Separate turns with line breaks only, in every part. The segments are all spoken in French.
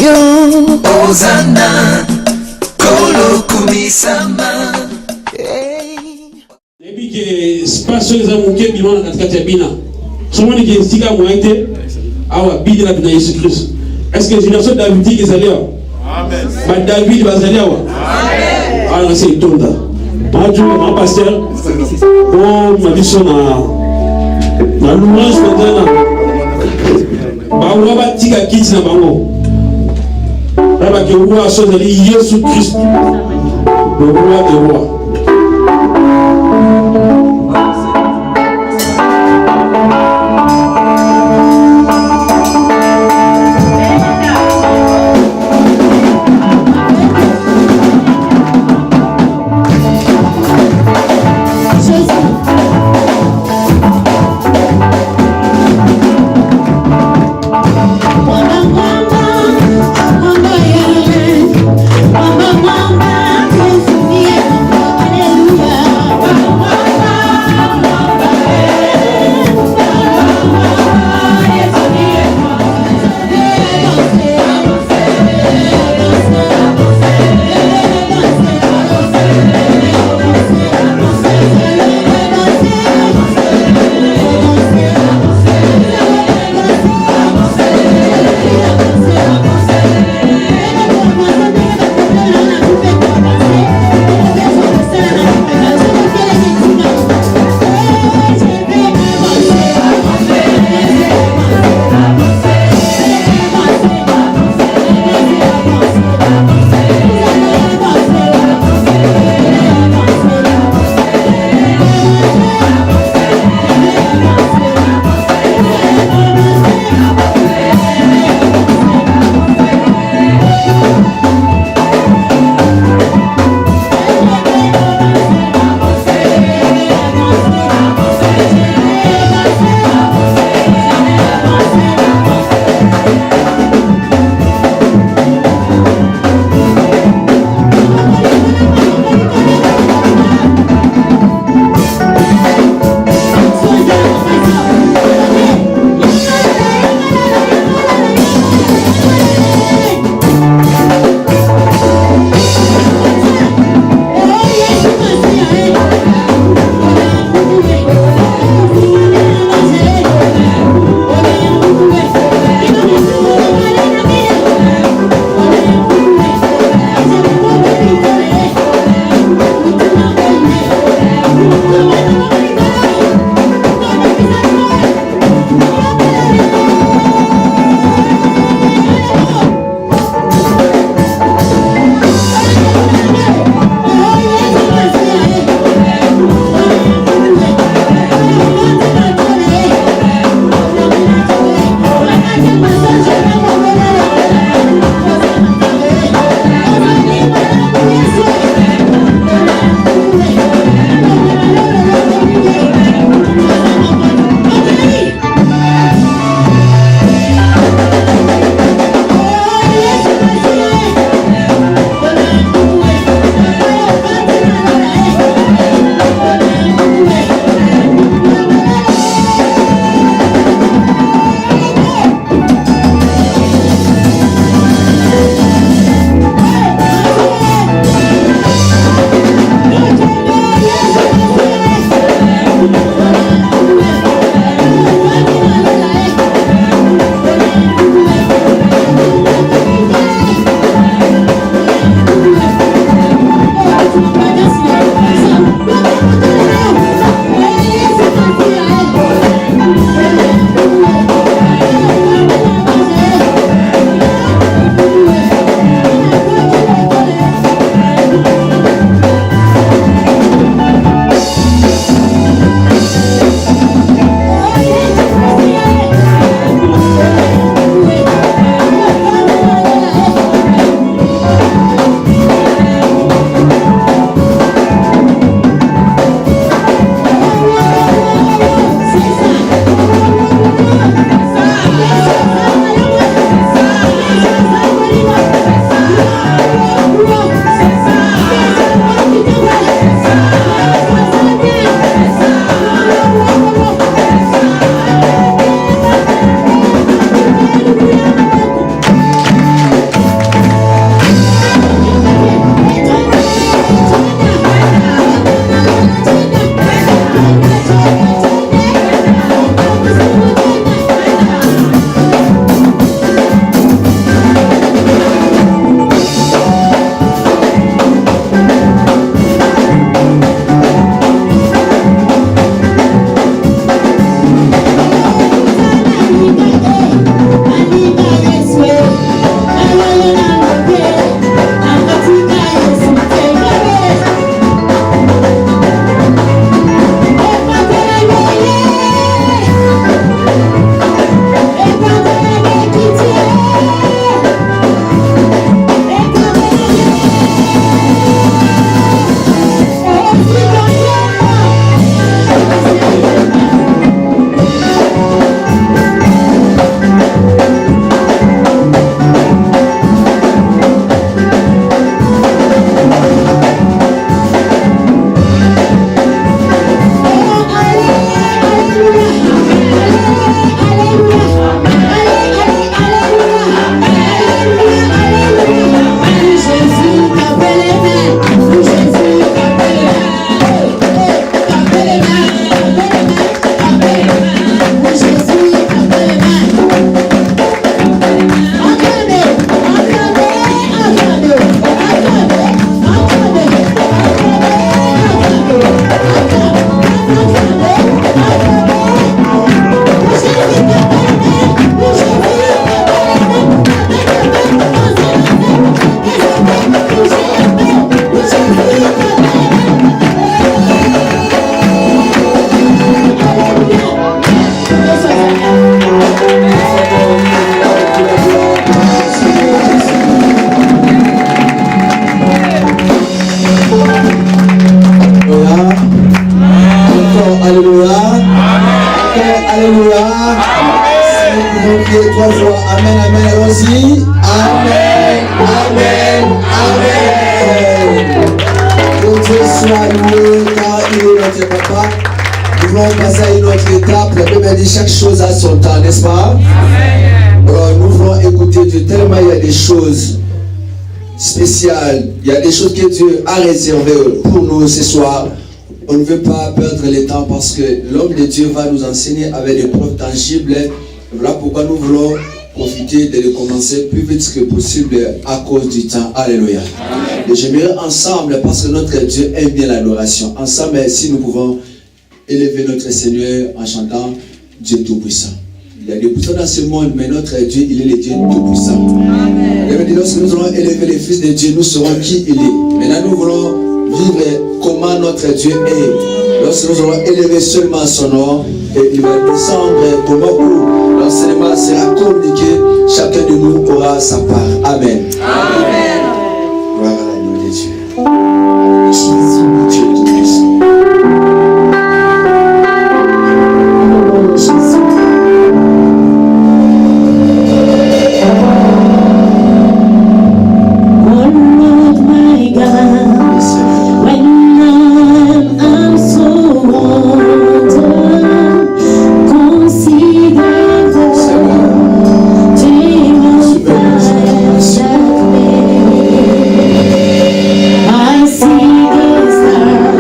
yo Ozana Kolo kumisama.
Ebi ke space les amuke bimana katikati ya bina. Somoni ke sika moite awa bidi la bina Yesu Christ. Est-ce que génération David qui est allé? Amen. Ba David va aller wa? Amen. Ah c'est tonda. Majo ma pasteur. Oh ma biso na louange maintenant. Ba wa ba tika kiti na bango. Ba ke roi sozali Yesu Christ. Le roi des rois.
Mama,
dit chaque chose à son temps, n'est-ce pas? Alors nous voulons écouter Dieu tellement il y a des choses spéciales, il y a des choses que Dieu a réservées pour nous ce soir. On ne veut pas perdre le temps parce que l'homme de Dieu va nous enseigner avec des preuves tangibles. Voilà pourquoi nous voulons profiter de le commencer plus vite que possible à cause du temps. Alléluia. Et j'aimerais ensemble, parce que notre Dieu aime bien l'adoration. Ensemble, si nous pouvons élever notre Seigneur en chantant Dieu Tout-Puissant. Il y a des puissants dans ce monde, mais notre Dieu, il est le Dieu Tout-Puissant. Lorsque nous allons élever les fils de Dieu, nous saurons qui il est. Maintenant, nous voulons vivre comment notre Dieu est. Lorsque nous allons élever seulement son nom, et il va descendre au moment où l'enseignement sera communiqué, chacun de nous aura sa part. Amen. Amen. Gloire à l'agneau de Dieu. Jésus, Dieu Tout-Puissant.
I see the stars.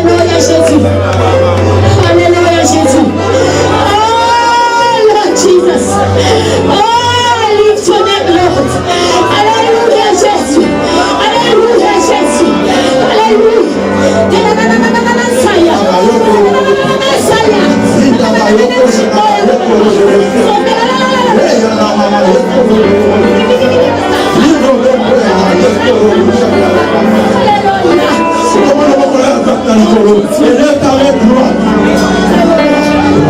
Alléluia Jésus. Alléluia Jésus. Oh Lord Jesus. Oh, lift your name, Lord. Alléluia Jésus. Alléluia Jésus. Alléluia.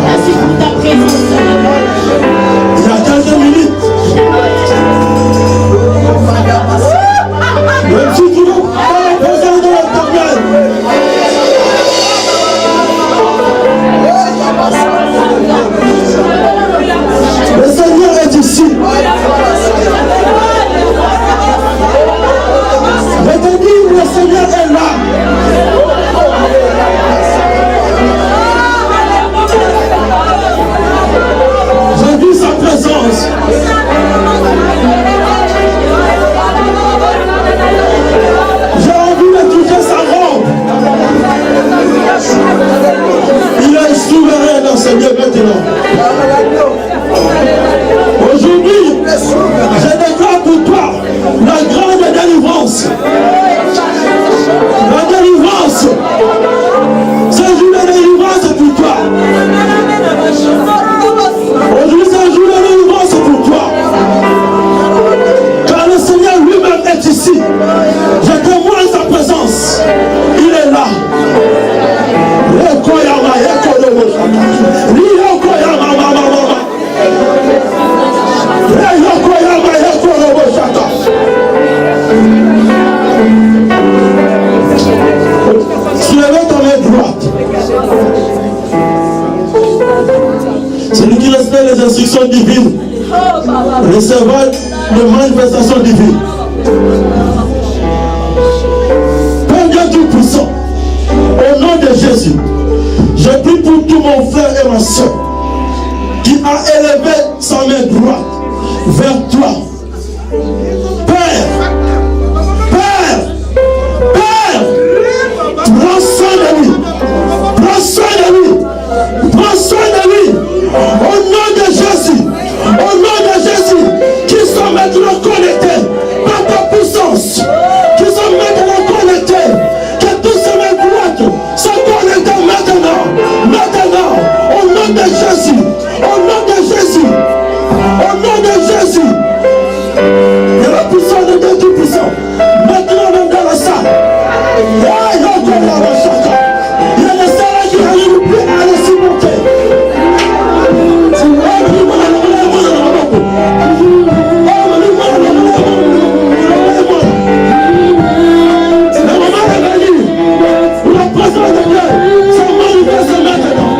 Merci pour ta présence.
Il y a quelques minutes. Même si tu veux pas la présence de l'Éternel. Le Seigneur est ici. Je te dis, le Seigneur est là. J'ai vu sa présence. J'ai envie de toucher sa robe. Il est souverain dans ce lieu maintenant. Aujourd'hui, je déclare pour toi la grande délivrance. La délivrance. C'est un jour de délivrance pour toi. Aujourd'hui, c'est un jour de délivrance pour toi. Car le Seigneur lui-même est ici. Je témoigne sa présence. Il est là. Soulevez ton main droite. Celui qui respecte les instructions divines recevra les manifestations divines. Père Dieu Tout-Puissant, au nom de Jésus, je prie pour tout mon frère et ma soeur qui a élevé sa main droite vers toi. Père, Père, Père, prends soin de lui, prends soin de lui, prends soin de lui, au nom de Jésus, qui sont maintenant connectés par ta puissance, qui sont maintenant connectés, que tous ces mains droites sont connectés maintenant, au nom de Jésus, au nom de Jésus, au nom de Jésus. Et la puissance de Dieu Tout-Puissant, maintenant même dans la salle. Il y a des salles qui n'arrivent plus à les supporter. Le moment est venu où la présence de Dieu se manifeste maintenant.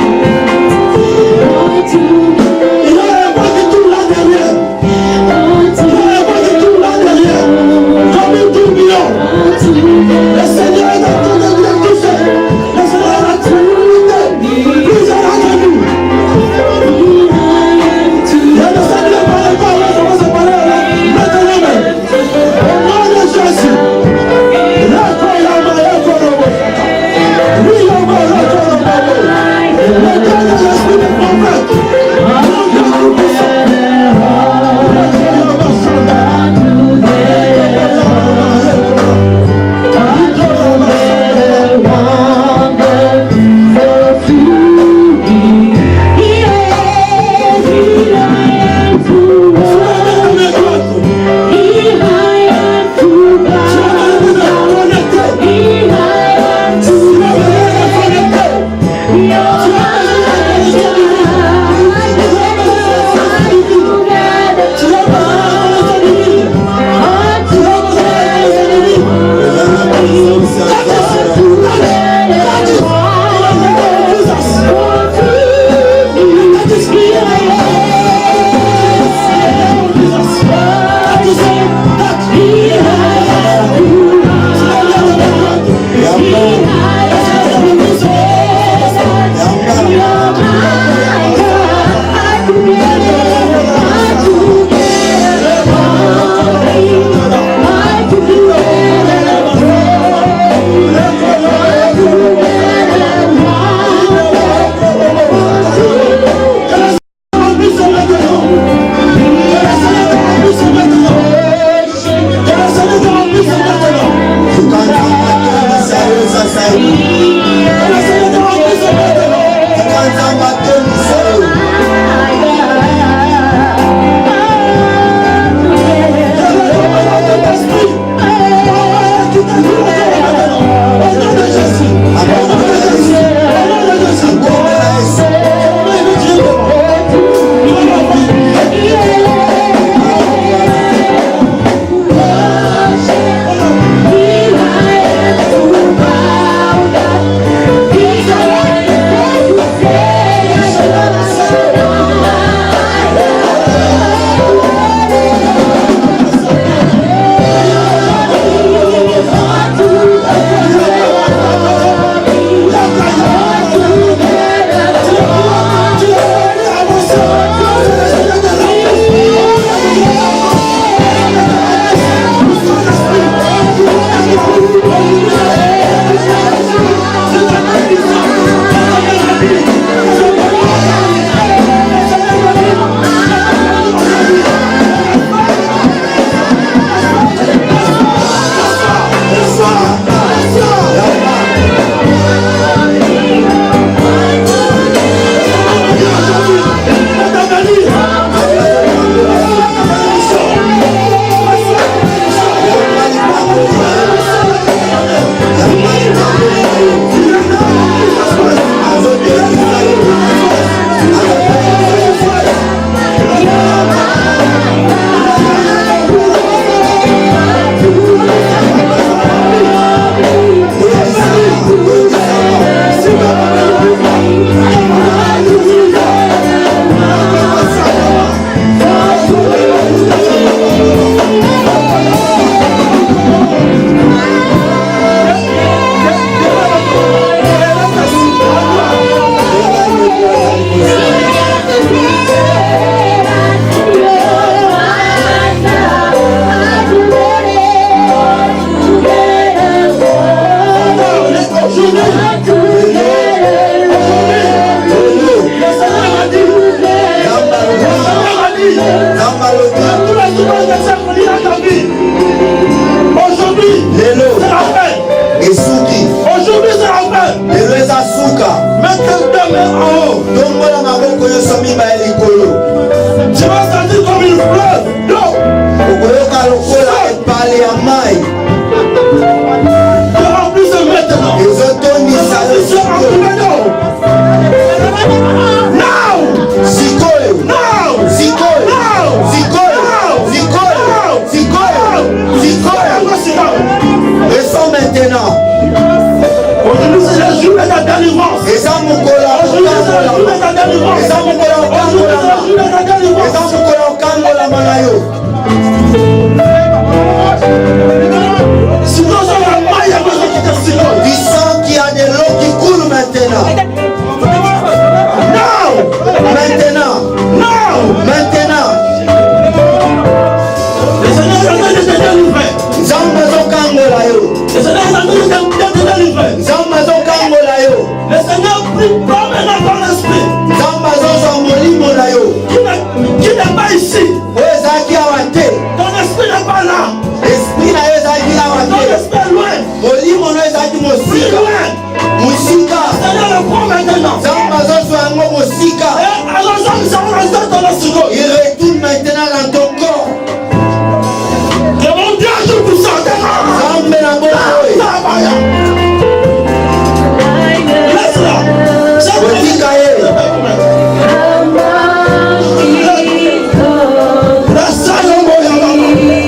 nyonso mibale likolo.
Tu vas sentir comme une fleuve d'eau.
Okoyoka lokola epale ya mai.
Te remplissent maintenant.
Ezotondisa yo
Ils sont
sikoyo.
entourés d'eau. Now!
Sikoyo.
Now!
Sikoyo.
Now!
Sikoyo. Sikoyo. Sikoyo. Sikoyo. Ressens maintenant.
Aujourd'hui, c'est la journée de la délivrance.
Eza mokolo ya
Aujourd'hui, c'est la journée de la délivrance.
Eza mokolo ya
Aujourd'hui, c'est la journée de la délivrance.
Eza mokolo ya okangolama na yo.
Si nous avons la maille, il y a besoin de quitter.
Tu sens qu'il y a de l'eau qui coule maintenant.
Now!
Maintenant.
Now!
Maintenant.
Le Seigneur est en train de te délivrer.
Nzambe azokangola yo.
Le Seigneur est en train de te délivrer.
Nzambe azokangola yo.
Le Seigneur promène dans ton esprit
Nzambe azozwa molimo na yo.
qui n'est pas ici.
Oyo ezalaki awa te.
Ton esprit n'est pas là.
Esprit na yo ezalaki awa
Ton
te.
esprit est loin.
Molimo na yo ezalaki
Plus
mosika.
loin.
Mosika.
Le Seigneur le prend maintenant.
Nzambe azozwa yango mosika.
Et alors, nous allons rester dans le secret.
Il retourne maintenant dans ton corps.
Et mon Dieu, je vous sens.
Nzambe na boye.
Laisse-la.
Botika ye.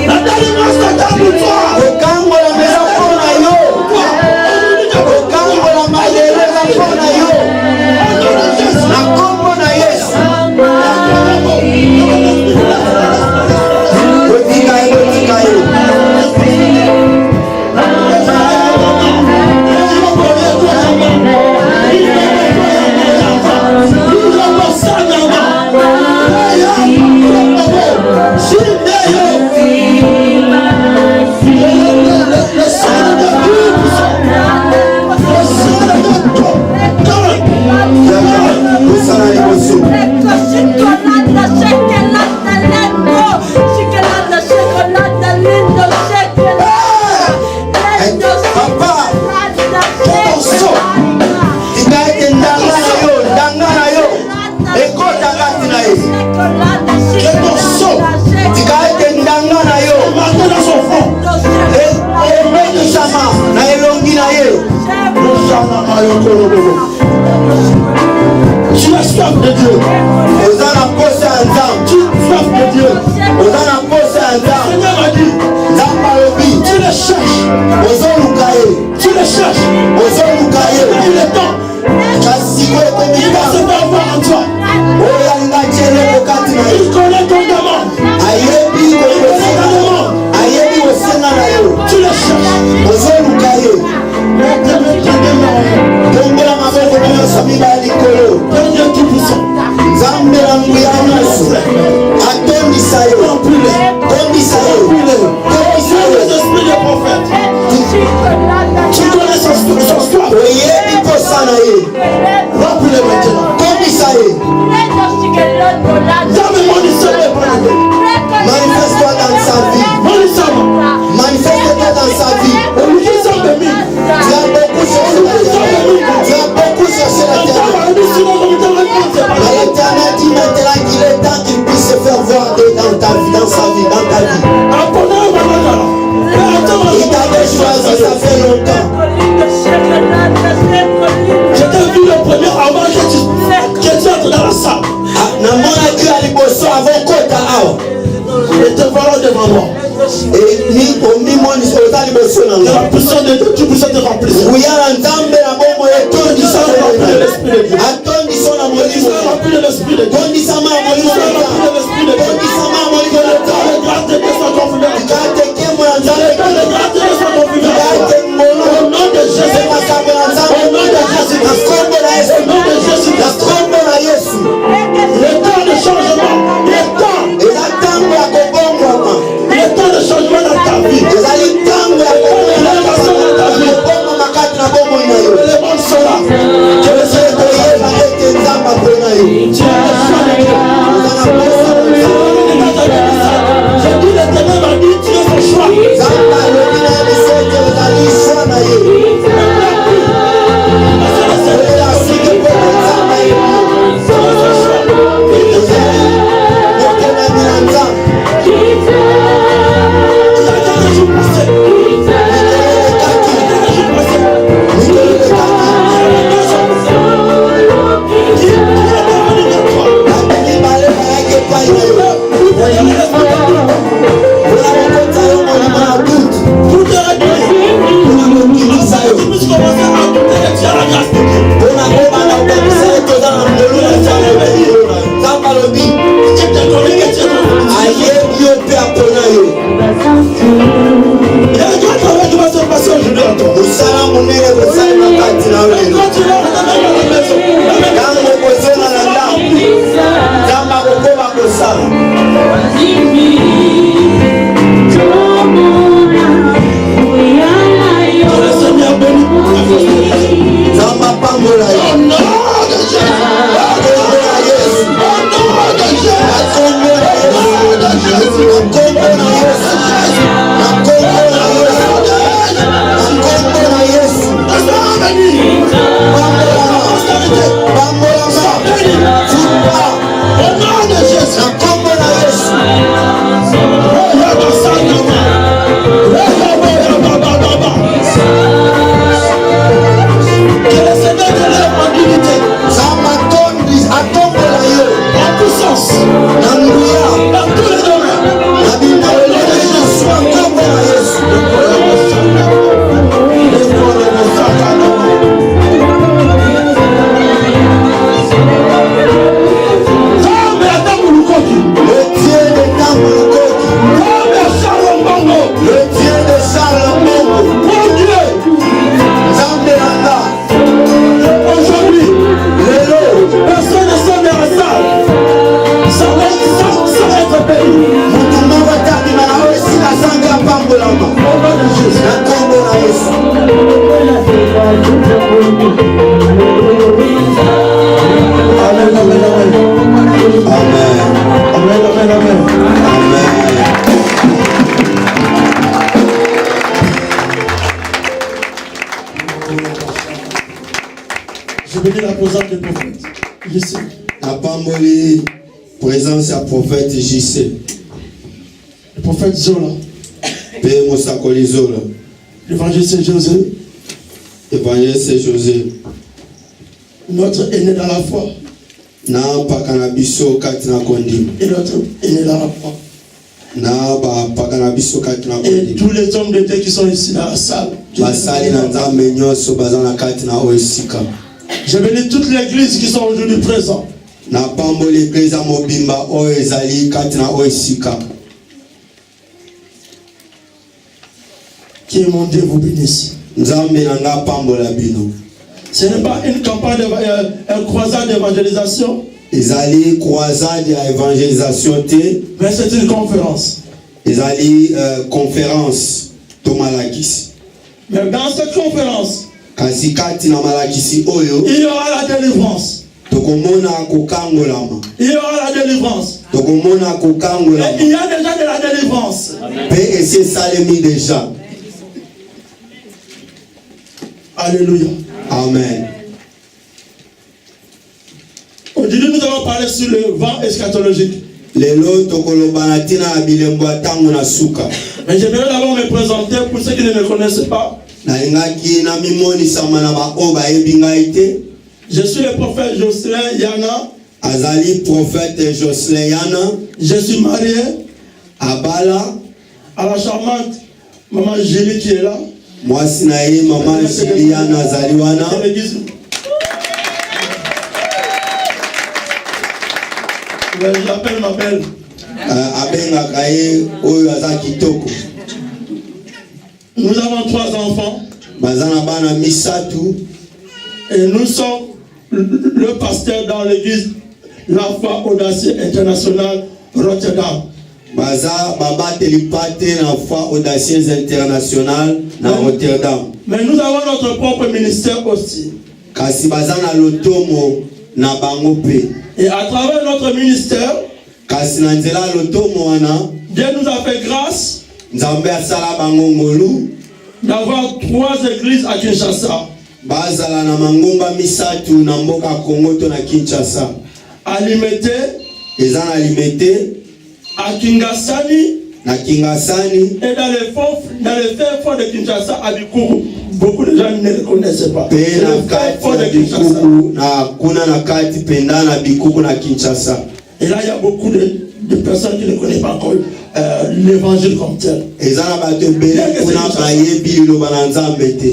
La délivrance est à toi.
Okangola meza mpona yo. Okangola mayele eza mpona yo. Na kombo na Yesu. Botika ye, botika ye. Osala liboso. Papa, tika ete ndanga na yo, ndanga na yo ekota kati na ye. Tika ete ndanga na yo ebekisama na elongi na ye.
Tu as soif de Dieu.
Oza na posa ya Nzambe.
Tu as soif de Dieu.
Oza na posa ya
Le
Nzambe.
Seigneur m'a dit,
Nzambe alobi
tu le cherches.
ozoluka ye.
Tu le cherches.
Ozoluka ye.
Il est temps.
Kasi ko ekomi
Il va se
ntango
faire voir en toi.
oyo alinga tieleko kati na ye.
Il connaît ton demande.
Ayebi kokosenga na yo. Ayebi kosenga na yo.
Tu le cherches.
Ozoluka ye. Tombola maboko na nyonso mibale likolo.
Dieu Tout-Puissant.
Nzambe na nguya nyonso atondisa yo. Tondisa yo. Tondisa
Les
yo.
esprits des prophètes. Tu connais son soif.
Oyebi posa na ye.
Remplis-le maintenant.
Tondisa ye.
Jamais mon discernement est pas levé.
Manifeste-toi dans sa vie.
Mon discernement.
Manifeste-toi dans sa vie.
Aujourd'hui, ça me mit.
Tu as beaucoup cherché la terre. Tu as beaucoup cherché la terre. Mais l'Éternel dit maintenant qu'il est temps qu'il puisse se faire voir dans ta vie, dans sa vie, dans ta vie. Il t'avait choisi, ça fait longtemps.
Je t'ai vu le premier avant que tu entres dans la salle.
Namonaki ya liboso avant kota awa.
Et te voilà devant moi.
Omimonisi oza liboso na
Et la
nga.
puissance de Dieu, tu puisses te remplir.
Nguya na Nzambe na bomoi etondisa atondisa na molimo.
Remplis de l'esprit de Dieu.
Tondisama na molimo na
Remplis de
Nzambe.
l'esprit de Dieu.
Tondisama na molimo na
Les
Nzambe.
grâces de Dieu sont confirmées.
Kate kemo ya Nzambe.
Les grâces de Dieu sont confirmées.
Kate ngolo.
Au nom de Jésus.
Makambo ya Nzambe.
Au nom de Jésus.
Na kombo na Yesu.
Au nom de Jésus.
Na kombo na Yesu.
Le temps de changement. Le temps.
Eza ntango ya kobongwama.
Le temps de changement dans ta vie.
Ezali ntango ya kobongwama kati na bomoi na yo.
Les mondes sont là.
Que le Seigneur koyeba ete Nzambe apona yo.
Tu es le choix de Dieu.
Oza na posa na Nzambe.
Je dis l'Éternel m'a dit, tu es son choix.
Nzambe alobi na ye biso ete ozali shwa na ye. Oyo asiki mpo na Nzambe ayebi yo.
bénis la présence du prophète. JC.
Napamboli présence ya prophète JC.
Le prophète Zola.
Pe Mosakoli Zola.
L'évangéliste José.
Évangéliste José.
Notre aîné dans la foi.
Na pakanabiso kati na kondi.
Et notre aîné dans la foi.
Na ba pakanabiso kati na
Et
kondi.
tous les hommes de Dieu qui sont ici dans la salle.
Basali na nzambe nyonso bazana kati na oesika.
Je bénis toute l'église qui sont aujourd'hui présents.
Napamboli église mobimba oyo ezali kati na oesika.
Qui est mon Dieu vous bénisse.
Nzambe nanga pambola bino.
Ce n'est pas une campagne, une croisade d'évangélisation.
Ezali croisade ya évangélisation te.
Mais c'est une conférence.
Ezali conférence to malakisi.
Mais dans cette conférence,
Kasi kati na malakisi oyo
il y aura la délivrance.
tokomona kokangolama.
Il y aura la délivrance.
Tokomona
Et
kokangolama.
il y a déjà de la délivrance.
Pe ese salemi déjà.
Alléluia.
Amen.
Aujourd'hui, nous allons parler sur le vent eschatologique.
Lelo tokoloba na tina bilembo atango na suka.
Mais j'aimerais d'abord me présenter pour ceux qui ne me connaissent pas.
Na ingaki na mimoni sama na ba oba ebinga ite.
Je suis le prophète Jocelyn Yana.
Azali prophète Jocelyn Yana.
Je suis marié
Abala.
à la charmante maman Julie qui est là.
Mwasi na ye mama Juliana azali wana.
De l'église. Je l'appelle ma belle.
Abengaka ye oyo aza kitoko.
Nous avons 3 enfants.
Bazana bana misatu.
Et nous sommes le pasteur dans l'église La Foi Audacieux International Rotterdam.
Baza baba telipate na Foi Audacieuse International na Rotterdam.
Mais nous avons notre propre ministère aussi.
Kasi baza na lotomo na bango pe.
Et à travers notre ministère,
Kasi na nzela lotomo wana
Dieu nous a fait grâce
Nzambe asala bango ngolu
d'avoir 3 églises à Kinshasa.
bazala na mangomba misatu na mboka Kongo to na Kinshasa.
À Limete,
Eza na Limete,
à Kingasani
na Kingasani
et dans les fins fonds de Kinshasa à Bikuru. Beaucoup de gens ne le connaissent pas.
pe
C'est
na
le fin
kati
fond
na
de Kinshasa.
Bikuku na kuna na kati penda na Bikuku na Kinshasa.
Et là, il y a beaucoup de personnes qui ne connaissent pas encore l'évangile comme tel.
Eza na bato ebele kuna bayebi liloba na Nzambe te.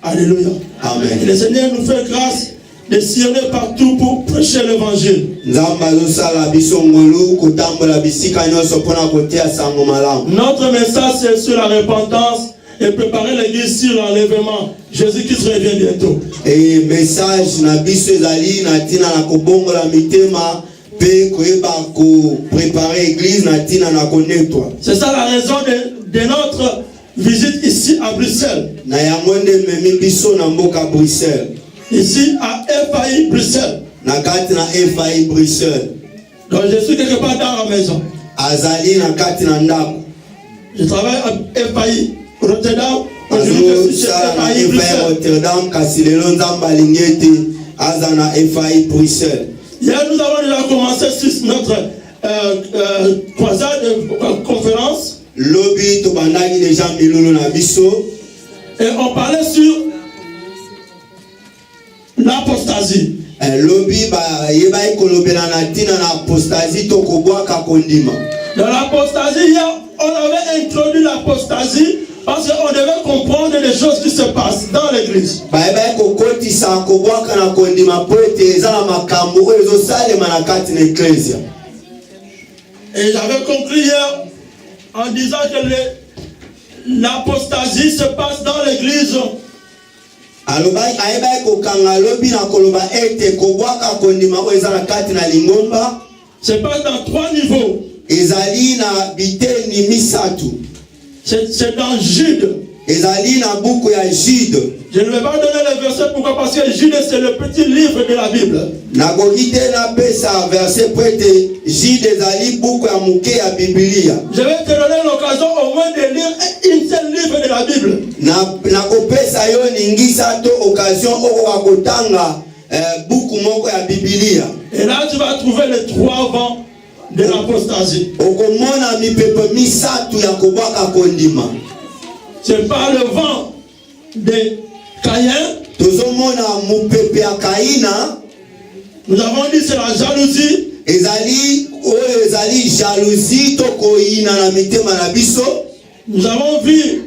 Alléluia.
Amen.
Et le Seigneur nous fait grâce de sillonner partout pour prêcher l'évangile.
Nzambe azosala biso ngolu kotambola bisika nyonso mpona kotia sango malamu.
Notre message c'est sur la repentance et préparer l'église sur l'enlèvement. Jésus-Christ revient bientôt.
Et message na biso ezali na tina na kobongola mitema pe koyeba ko préparer église na tina na konetwa.
C'est ça la raison de notre visite ici à Bruxelles.
Na yango nde memi biso na mboka Bruxelles.
Ici à FAI Bruxelles.
Na kati na FAI Bruxelles.
Donc je suis quelque part dans la maison.
Azali na kati na ndako.
Je travaille à FAI Rotterdam. Aujourd'hui je suis chez
azosala na
FAI
FAI
Bruxelles.
Rotterdam kasi lelo Nzambe alingi ete aza na FAI Bruxelles.
Hier nous avons déjà commencé sur notre croisade conférence.
Lobi tobandaki deja milulu na biso.
Et on parlait sur l'apostasie.
Lobi ba yeba kolobela na tina na apostasie to kobwaka kondima.
Dans l'apostasie, hier, on avait introduit l'apostasie parce qu'on devait comprendre les choses qui se passent dans l'église.
Ba yeba kokotisa kobwaka na kondima po ete eza na makambo oyo ezosalema na kati na ecclesia.
Et j'avais conclu hier en disant que l'apostasie se passe dans l'église.
Alobaki ayeba kokanga lobi na koloba ete kobwaka kondima oyo eza na kati na lingomba.
Se passe dans 3 niveaux.
Ezali na biteni misatu.
C'est dans Jude.
Ezali na buku ya Jude.
Je ne vais pas donner le verset, pourquoi? Parce que Jude c'est le petit livre de la Bible.
Nakoki te napesa verset po ete Jude ezali buku ya moke ya Biblia.
Je vais te donner l'occasion au moins de lire un seul livre livre de la Bible.
Na kopesa yo ningisa to occasion oko wakotanga buku moko ya Biblia.
Et là tu vas trouver les 3 vents de l'apostasie.
Okomona mipepe misatu ya kobwaka kondima.
C'est par le vent de Caïn.
Tozomona mupepe ya Kaina.
Nous avons dit c'est la jalousie.
Ezali jalousie to koina na mitema na biso.
Nous avons vu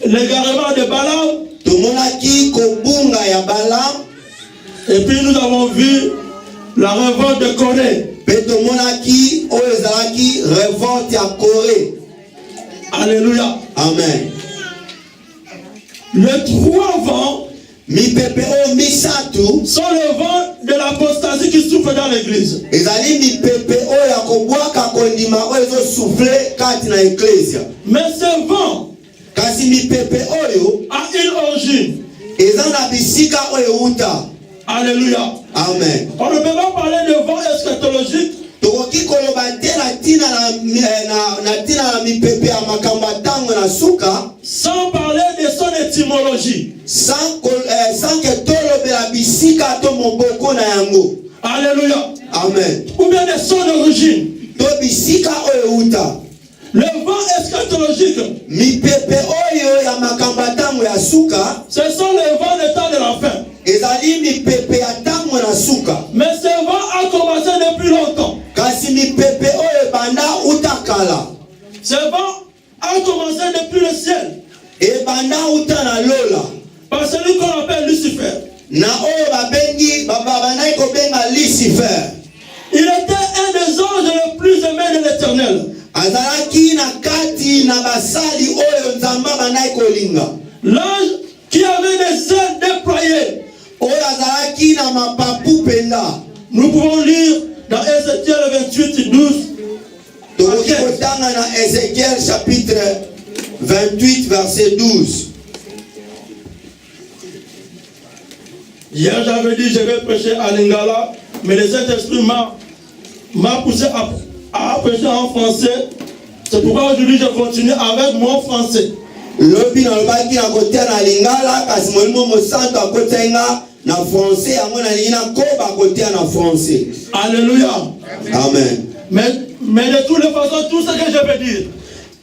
l'égarement de Balaam.
Tomonaki kobunga ya Balaam.
Et puis nous avons vu la révolte de Corée.
Petomonaki oezalaki révolte ya Corée.
Alléluia.
Amen.
Les 3 vents
Mipepe o misatu
sont le vent de l'apostasie qui souffle dans l'église.
ezali mipepe o ya kobwaka kondima o ezo souffler kati na ecclesia.
Mais ce vent
Kasi mipepe oyo
a une origine.
eza na bisika o euta.
Alléluia.
Amen.
On ne peut pas parler de vent eschatologique
Tokoki koloba te na tina na tina na mipepe ya makambo tango na suka
sans parler de son étymologie.
sans que tolobela bisika to moboko na yango.
Alléluia.
Amen.
Ou bien de son origine.
To bisika o euta.
Le vent eschatologique,
Mipepe oyo ya makambo tango ya suka
ce sont les vents des temps de la fin.
ezali mipepe ya tango na suka.
Mais ce vent a commencé depuis longtemps.
Kasi mipepe oyo banda utakala.
Ce vent a commencé depuis le ciel.
E banda uta na lola.
Par celui qu'on appelle Lucifer.
Na oyo babengi babana ko benga Lucifer.
Il était un des anges les plus aimés de l'Éternel.
Azalaki na kati na basali oyo nzamba banai kolinga.
L'ange qui avait des ailes déployées.
Oyo azalaki na mapapu penda.
Nous pouvons lire dans Ézéchiel 28, 12.
Tokoki kotanga na Ézéchiel chapitre 28 verset 12.
Hier j'avais dit je vais prêcher à Lingala, mais le Saint-Esprit m'a poussé à prêcher en français. C'est pourquoi aujourd'hui je continue avec mon français.
Lobi na lobaki na kotia na Lingala kasi molimo mosanto akotenga na français yango na lina koba kotia na français.
Alléluia.
Amen.
Mais de toutes les façons, tout ce que je veux dire,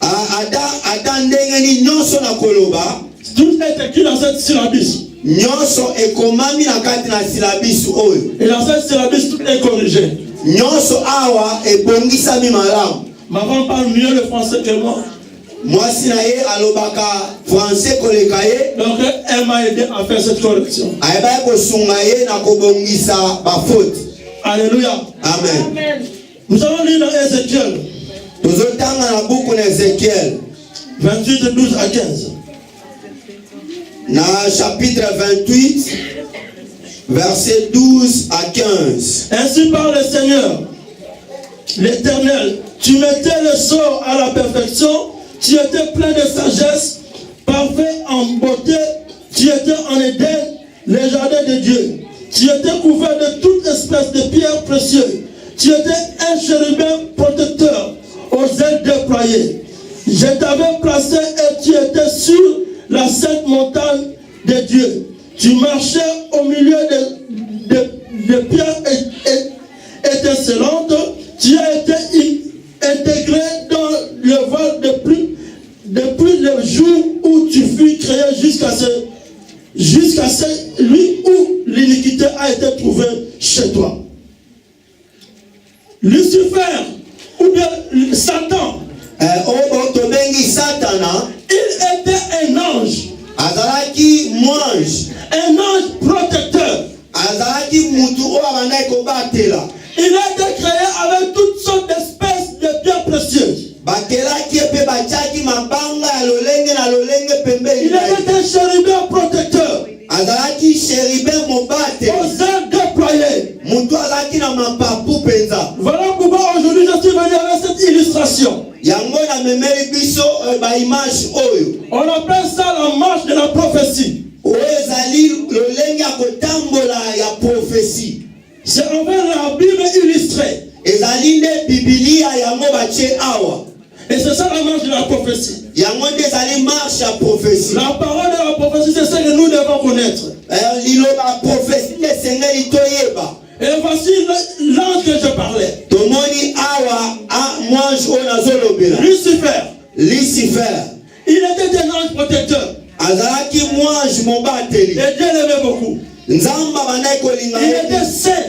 Ada ndenge ni nyonso na koloba
tout est écrit dans cette syllabus.
nyonso ekomami na kati na syllabus oyo.
Et dans cette syllabus, tout est corrigé.
Nyonso awa ebongisami malamu.
Ma femme parle mieux le français que moi.
Mwasi na ye alobaka français koleka ye.
Donc elle m'a aidé à faire cette correction.
Ayeba kosunga ye na kobongisa bafaute.
Alléluia.
Amen.
Nous allons lire dans Ézéchiel
Tozotanga na buku na Ézéchiel
28, 12 à 15.
na chapitre 28 verset 12 à 15.
Ainsi parle le Seigneur, l'Éternel. Tu mettais le sort à la perfection. Tu étais plein de sagesse, parfait en beauté. Tu étais en Éden, les jardins de Dieu. Tu étais couvert de toute espèce de pierres précieuses. Tu étais un chérubin protecteur aux ailes déployées. Je t'avais placé et tu étais sur la sainte montagne de Dieu. Tu marchais au milieu de pierres étincelantes. Tu as été intégré dans le vol depuis le jour où tu fus créé jusqu'à celui où l'iniquité a été trouvée chez toi. Lucifer, ou bien Satan, il était un ange.
Azalaki mwange.
Un ange protecteur.
Azalaki mutu o abandai kobatela.
Il a été créé avec toutes sortes d'espèces de pierres précieuses.
Bakelaki epe bachaki mabanga ya lolenge na lolenge pembeni.
Il était un chérubin protecteur.
Azalaki chérubin mobate.
Aux ailes déployées.
Mutu azalaki na mapapu penza.
Voilà pourquoi aujourd'hui je suis venu avec cette illustration.
Yango na memeli biso ba image oyo.
On appelle ça la marche de la prophétie.
Oyo ezali lolenge ya kotambola ya prophétie.
C'est envers la Bible illustrée.
Ezali nde Biblia yango batie awa.
Et c'est ça la marche de la prophétie.
yango nde ezali marche ya prophétie.
La parole de la prophétie, c'est ce que nous devons connaître.
liloba prophétie nde esengeli toyeba.
Et voici l'ange que je parlais.
tomoni awa mwange oyo nazolobela
Lucifer. Il était un ange protecteur.
azalaki mwange mobateli.
Et Dieu l'aimait beaucoup.
nzambe abandaki kolinga
Il
ye.
était saint.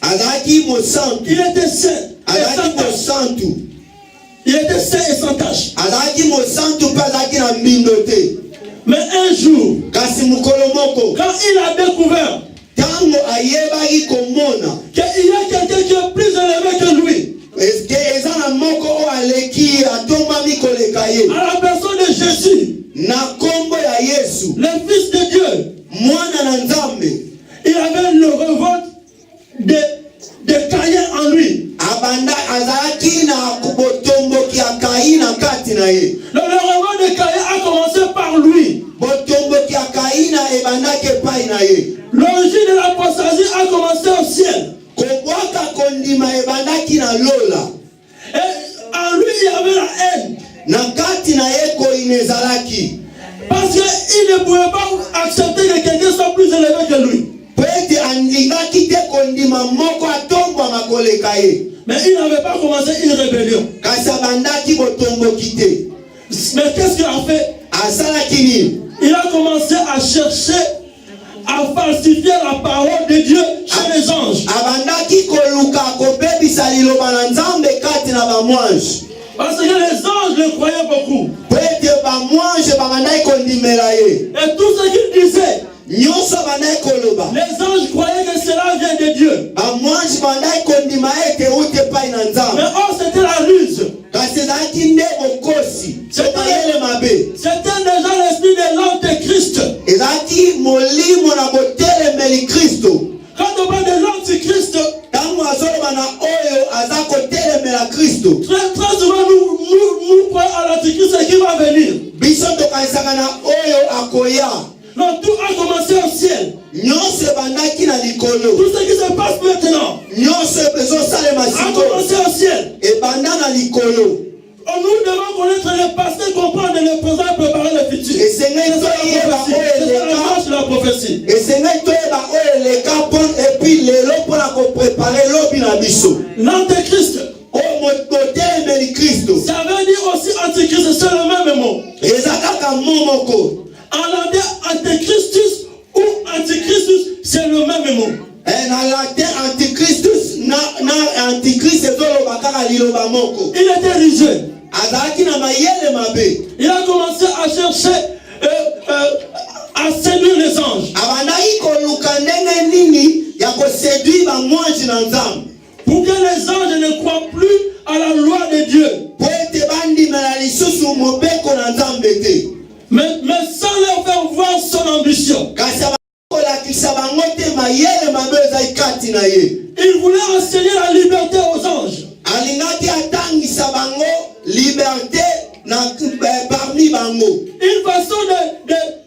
azalaki mosantu.
Il était saint.
azalaki mosantu.
Il était saint et sans tache.
azalaki mosantu mpe azalaki na mbindo te.
Mais un jour,
kasi mokolo moko
quand il a découvert
ntango ayebaki komona
qu'il y a quelqu'un qui est plus élevé que lui,
eske eza na moko oyo aleki atombami koleka ye
à la personne de Jésus,
na nkombo ya yesu
le Fils de Dieu,
mwana na nzambe
il avait le revolte de Caïn en lui.
abanda azalaki na botomboki ya Kaini na kati na ye.
Le revolte de Caïn a commencé par lui.
botomboki ya Kaini ebandaki epai na ye.
L'origine de l'apostasie a commencé au ciel.
kobwaka kondima ebandaki na lola.
Et en lui, il y avait la haine.
na kati na ye koine ezalaki
Parce qu'il ne pouvait pas accepter que quelqu'un soit plus élevé que lui.
po ete andingaki te kondima moko atombwama koleka ye.
Mais il n'avait pas commencé une rébellion.
kasi abandaki botomboki te.
Mais qu'est-ce qu'il a fait?
asalaki nini?
Il a commencé à chercher à falsifier la parole de Dieu chez les anges.
abandaki koluka kobebisa liloba na nzambe kati na bamwange.
Parce que les anges le croyaient beaucoup.
po ete bamwange babandaki kondimela ye.
Et tout ce qu'il disait,
nyonso abandaki koloba.
les anges croyaient que cela vient de Dieu.
bamwange babandaki kondima ete euti epai na
Mais
nzambe.
oh, c'était la ruse.
kasi ezalaki nde bokosi mayele mabe.
C'était déjà l'esprit de l'antéchrist.
ezalaki molimo na botelemeli kristo.
Quand on parle de l'antichrist,
ntango azoloba na oyo aza kotelemela kristo.
très souvent nous croyons à l'antichrist qui va venir.
biso tokanisaka na oyo akoya.
Donc tout a commencé au ciel.
nyonso ebandaki na likolo.
Tout ce qui se passe maintenant
nyonso ezosalema
a
sikoyo
commencé au ciel.
ebanda na likolo.
Nous devons connaître le passé, comprendre le présent et préparer le futur.
esengeli toyeba oyo
C'est la
eleka.
marche de la prophétie.
esengeli toyeba oyo eleka epui lelo mpona koprepare lobi na biso.
L'antéchrist,
oyo botelemeli kristo.
ça veut dire aussi antichrist, c'est le même mot.
eza kaka mo moko.
En latin, antéchristus ou antichristus, c'est le même mot.
na latin anticristus na antichrist ezoloba kaka liloba moko.
Il était religieux.
azalaki na mayele mabe.
Il a commencé à chercher à séduire les anges.
abandaki koluka ndenge nini ya koseduire bamwanji na nzambe.
Pour que les anges ne croient plus à la loi de Dieu.
po ete bandimela lisusu mobeko na nzambe te.
Mais sans leur faire voir son ambition.
kasi kolakisa bango te mayele mabe ezali kati na ye.
Il voulait enseigner la liberté aux anges.
alingaki atangisa bango liberté na parmi bango.
Une façon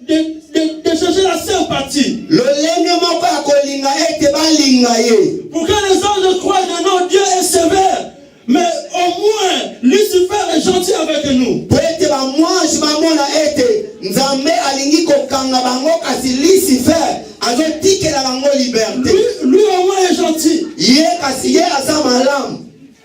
de chercher la sympathie.
lolenge moko ya kolinga ete balinga ye.
Pour que les anges croient que non, Dieu est sévère. Mais au moins, Lucifer est gentil avec nous.
po ete bamwanji bamona ete nzambe alingi kokanga bango kasi Lucifer azotikela bango liberté.
Lui au moins est gentil.
ye kasi ye aza malamu.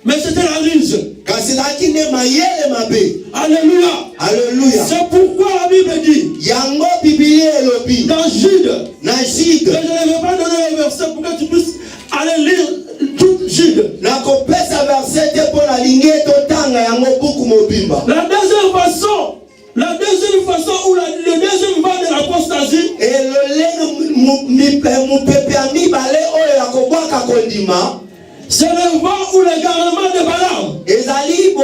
Mais c'était la ruse.
kasi ezalaki nde mayele mabe.
Alléluia.
Alleluya.
C'est pourquoi la Bible dit
yango bibilia elobi
dans Jude,
na
que
Jude.
je ne vais pas donner le verset pour que tu puisses aller lire tout Jude.
nakopesa verset te mpo nalingi totanga yango buku mobimba.
La deuxième façon où le deuxième vent de l'apostasie,
elolenge mopepe ya mibale oyo ya kobwaka kondima.
c'est le vent ou le garnement de Balaam.
ezali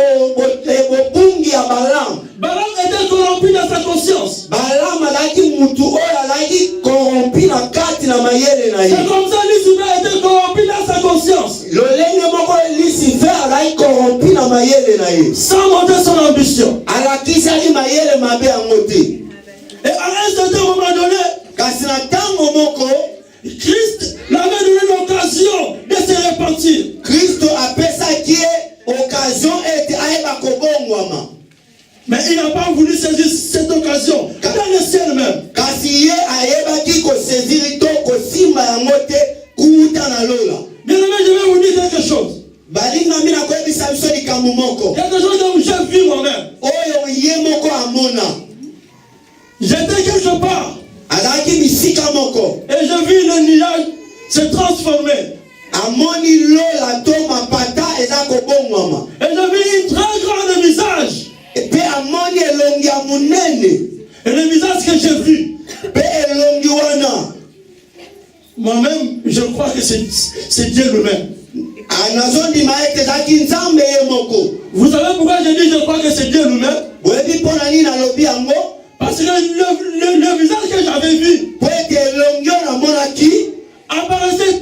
bobungi ya Balaam.
Balaam était corrompu dans sa conscience.
Balaam azalaki mutu oyo azalaki korompi na kati na mayele na
C'est
ye.
comme ça Lucifer était corrompu dans sa conscience.
lolenge moko Lucifer azalaki korompi na mayele na ye.
Sans monter son ambition.
alakisaki mayele mabe yango te.
Et à un certain moment donné,
kasi na ntango moko
Christ l'avait donné l'occasion de se repentir.
kristo apesaki ye occasion ete ayeba bakobongwama.
Mais il n'a pas voulu saisir cette occasion. Dans le ciel même.
Kasi ye ayebaki kosaisir to kosimba yango te kuuta na lola.
Bien aimé, je vais vous dire quelque chose.
Balinga mina koyebisa biso likambo moko.
Quelque chose dont j'ai vu moi-même.
Oyo ye moko amona.
J'étais quelque part.
Azalaki bisika moko.
Et j'ai vu le nuage se transformer.
Amoni lola to mapata eza kobongwama.
Et j'ai vu une très grande visage.
Et puis amoni elongi ya munene.
Et le visage que j'ai vu.
Pe elongi wana.
Moi-même, je crois que c'est Dieu lui-même.
Anazondi maete zaki nzambe ye moko.
Vous savez pourquoi je dis je crois que c'est Dieu lui-même?
Webi pona ni na lobi yango.
Parce que le visage que j'avais vu
Pwete elongi na monaki
apparaissait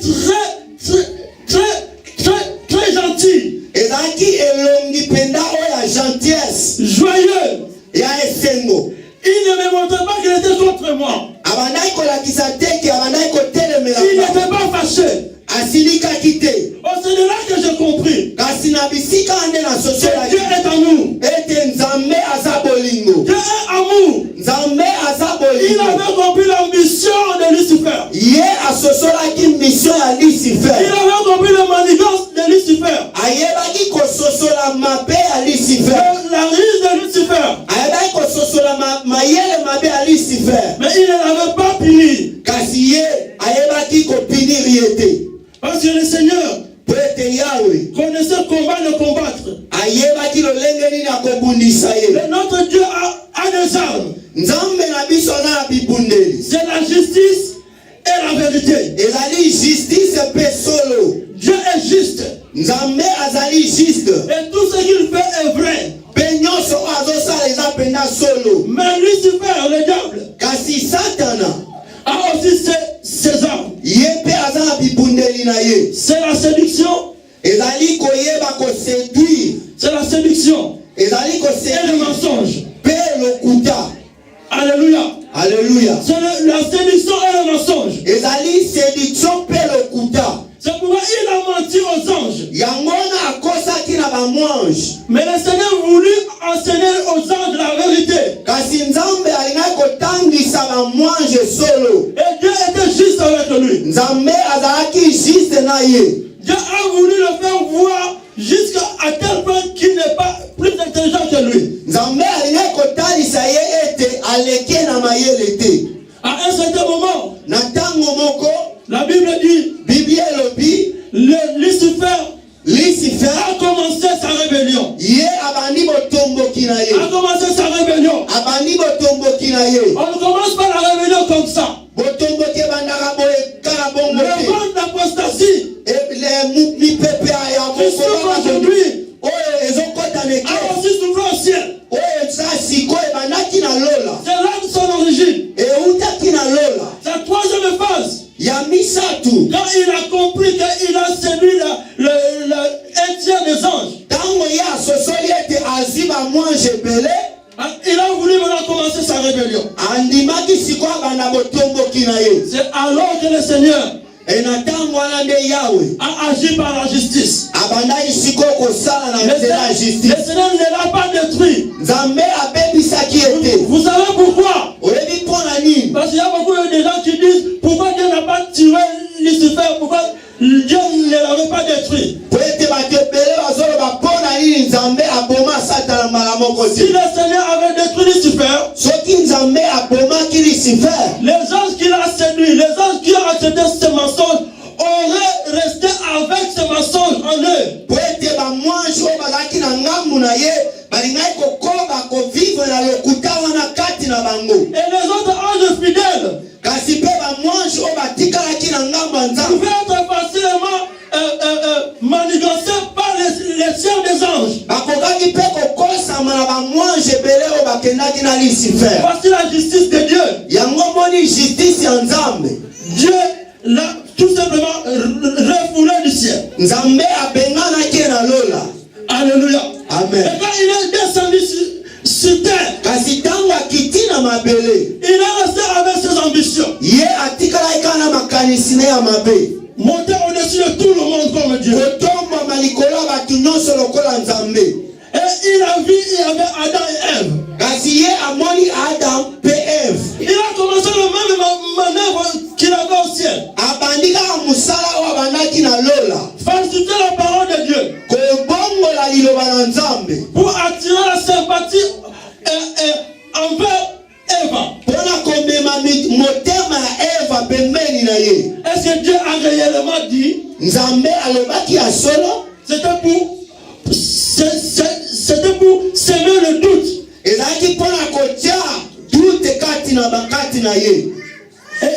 très gentil.
ezalaki elongi penda oya gentillesse.
Joyeux.
Ya esengo.
Il ne me montrait pas qu'il était contre moi.
Abandai kolakisa teke, abandai kotelemela.
Il n'était pas fâché.
Asilikaki te.
Oh, c'est de là que j'ai compris.
Kasi na bisika ande na
Que
sosolaki.
Dieu est amour.
Ete nzambe aza bolingo.
Dieu est amour.
Nzambe aza
Il
bolingo.
avait compris l'ambition de Lucifer.
Ye asosolaki mission ya
Il
Lucifer.
avait compris la manigance de Lucifer.
Ayebaki kososola mabe ya Lucifer.
La ruse de Lucifer.
Ayebaki kososola mayele mabe ya Lucifer.
Mais il ne l'avait pas puni.
Kasi ye ayebaki kopinir ye te.
Parce que le Seigneur
Po ete Yahweh
connaissait comment le combattre.
ayebaki lolenge nini akobundisa ye.
Mais notre Dieu a des armes.
Nzambe na biso aza na bibundeli.
C'est la justice et la vérité.
Ezali justice pe solo.
Dieu est juste.
Nzambe azali juste.
Et tout ce qu'il fait est vrai.
Pe nyonso oyo azosala eza penda solo.
Mais Lucifer, le diable,
Kasi Satana
a aussi ses armes.
ye pe aza na bibundeli na ye.
C'est la séduction.
Ezali koyeba koséduire.
C'est la séduction.
Ezali
Et le
koséduire
mensonge.
pe lokuta.
Alléluia.
Alléluia.
C'est la séduction et le mensonge.
Ezali séduction pe lokuta.
C'est pourquoi il a menti aux anges.
Yango na akosaki na bamwange.
Mais le Seigneur voulut enseigner aux anges la vérité.
Kasi Nzambe alingaki kotangisa bamwange solo.
Et Dieu était juste avec lui.
Nzambe azalaki juste na ye.
Dieu a voulu le faire voir jusqu'à tel point qu'il n'est pas plus intelligent que lui.
Nzambe alingaki kotalisa ye ete aleki na mayele te.
À un certain moment,
Na ntango moko
la Bible dit,
Biblia elobi
Lucifer a commencé sa rébellion.
ye abandi botomboki na ye.
A commencé sa rébellion.
Abandi botomboki na ye.
On ne commence pas la rébellion comme ça.
Botomboki ebandaka boye kaka bongo
Le
te.
vent d'apostasie
Mipepe ya
qui souffre
mokolo
aujourd'hui
oyo ezokota
a
neke.
aussi soufflé au ciel.
Oyo eza sikoyo ebandaki na lola.
C'est là de son origine.
Eutaki na lola.
Sa troisième phase,
Ya misatu.
quand il a compris qu'il a séduit un tiers des anges,
Ntango ye asosoli ete azwi bamwange ebele.
il a voulu maintenant commencer sa rébellion.
Andimaki sikoyo abanda botomboki na ye.
C'est alors que le Seigneur
E na ntango wana nde Yahweh
a agi par la justice.
abandaki sikoyo kosala na nzela ya
Le
justice.
Seigneur ne l'a pas détruit.
Nzambe abebisaki ye te.
Vous savez pourquoi?
Oyebi mpona nini?
Parce qu'il y a beaucoup de gens qui disent pourquoi Dieu n'a pas tué Lucifer, pourquoi Dieu ne l'avait pas détruit.
Po ete bato ebele bazoloba mpona nini Nzambe aboma Satana mbala moko
Si
te.
le Seigneur avait détruit Lucifer,
Soki Nzambe abomaki Lucifer,
les anges qu'il a séduits, les anges qui ont accepté ce mensonge, auraient resté avec ce mensonge en eux.
po ete bamwange oyo bazalaki na ngambu na ye balingaki kokoba kovivre na lokuta wana kati na bango.
Et les autres anges fidèles
Kasi mpe bamwange oyo batikalaki na ngambu ya Nzambe
pouvaient être facilement manigancés par les cieux des anges.
bakokaki mpe kokosama na bamwange ebele oyo bakendaki na Lucifer.
Voici la justice de Dieu.
Yango moni justice ya Nzambe.
Dieu l'a tout simplement refoulé du ciel.
Nzambe abenganaki na lola.
Alléluia.
Amen.
Et quand il est descendu sur terre,
Kasi ntango akiti na mabele,
il est resté avec ses ambitions.
ye atikalaki kaka na makanisi na ya mabe.
Monter au-dessus de tout le monde comme Dieu.
Kotombama likolo ya bato nyonso lokola Nzambe.
Et il a a vu, il y avait Adam et Ève.
kasi ye amoni Adam pe Eve.
Il a commencé le même manœuvre qu'il avait au ciel.
Abandi kaka musala oyo abandaki na lola.
Falsifier la parole de Dieu.
Kobongola liloba na Nzambe.
Pour attirer la sympathie envers Eva.
Pona komema motema ya Eva pembeni na ye.
Est-ce que Dieu a réellement dit?
Nzambe alobaki ya solo.
C'était pour semer le doute.
Ezalaki mpona kotia dute kati na bakati na ye.
Et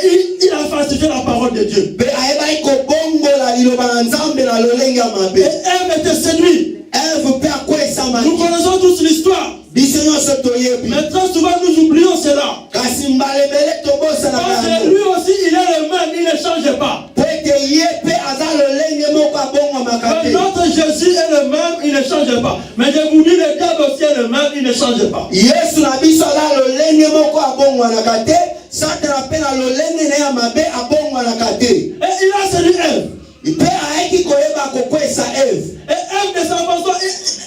il a falsifié la parole de Dieu.
Pe ayebaki kobongola liloba na Nzambe na lolenge ya mabe.
Et Ève était séduite.
Ève pe akwesama.
Nous connaissons tous l'histoire.
Biso nyonso toyebi.
Mais très souvent nous oublions cela.
Kasi mbalebele tobosana
Parce que
yango.
lui aussi il est le même, il ne change pas.
Po ete ye pe aza lolenge moko abongwamaka
Mais
te.
notre Jésus est le même, il ne change pas. Mais je vous dis, le diable aussi est le même, il ne change pas.
Yesu na biso aza lolenge moko abongwanaka te. Satana pe na lolenge na ya mabe abongwanaka te.
Et il a séduit Ève.
Pe ayeki koyeba kokwesa Eve.
Et Ève de sa façon,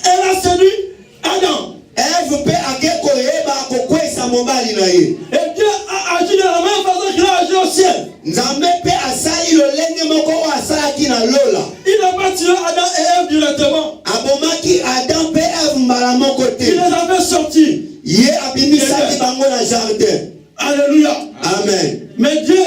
elle a séduit Adam.
Eve pe ake koyeba kokwesa mobali na ye.
Et Dieu a agi de la même façon qu'il a agi au ciel.
Nzambe pe asali lolenge moko oyo asalaki na lola.
Il n'a pas tué Adam et Ève directement.
Abomaki Adam pe Eve mbala moko
Il
te.
les a fait sortir.
Ye abimisaki bango na jardin.
Alléluia.
Amen.
Mais Dieu,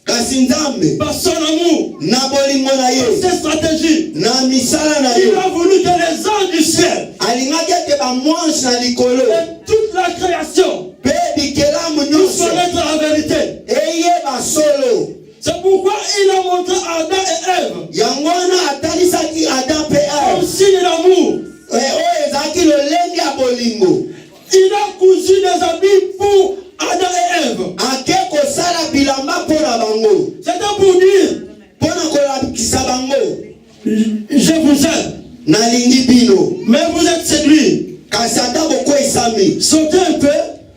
Kasi Nzambe
par son amour,
na bolingo na ye
ses stratégies,
na misala na ye
il a voulu que les anges du ciel
alingaki ete bamwanche na likolo
et toute la création
pe bikelamu
puissent
nyonso
connaître la vérité.
eyeba solo.
C'est pourquoi il a montré à Adam et Ève
Yango wana atalisaki Adam pe
comme
Eve
signe d'amour.
oyo ezalaki lolenge ya bolingo.
Il a cousu des habits pour Adam et Ève.
Ake kosala bilamba mpo na bango
C'était pour dire,
mpo na kolakisa bango
je vous aime,
nalingi bino.
mais vous êtes séduits.
Kasi ata bokwesami
Sautez un peu,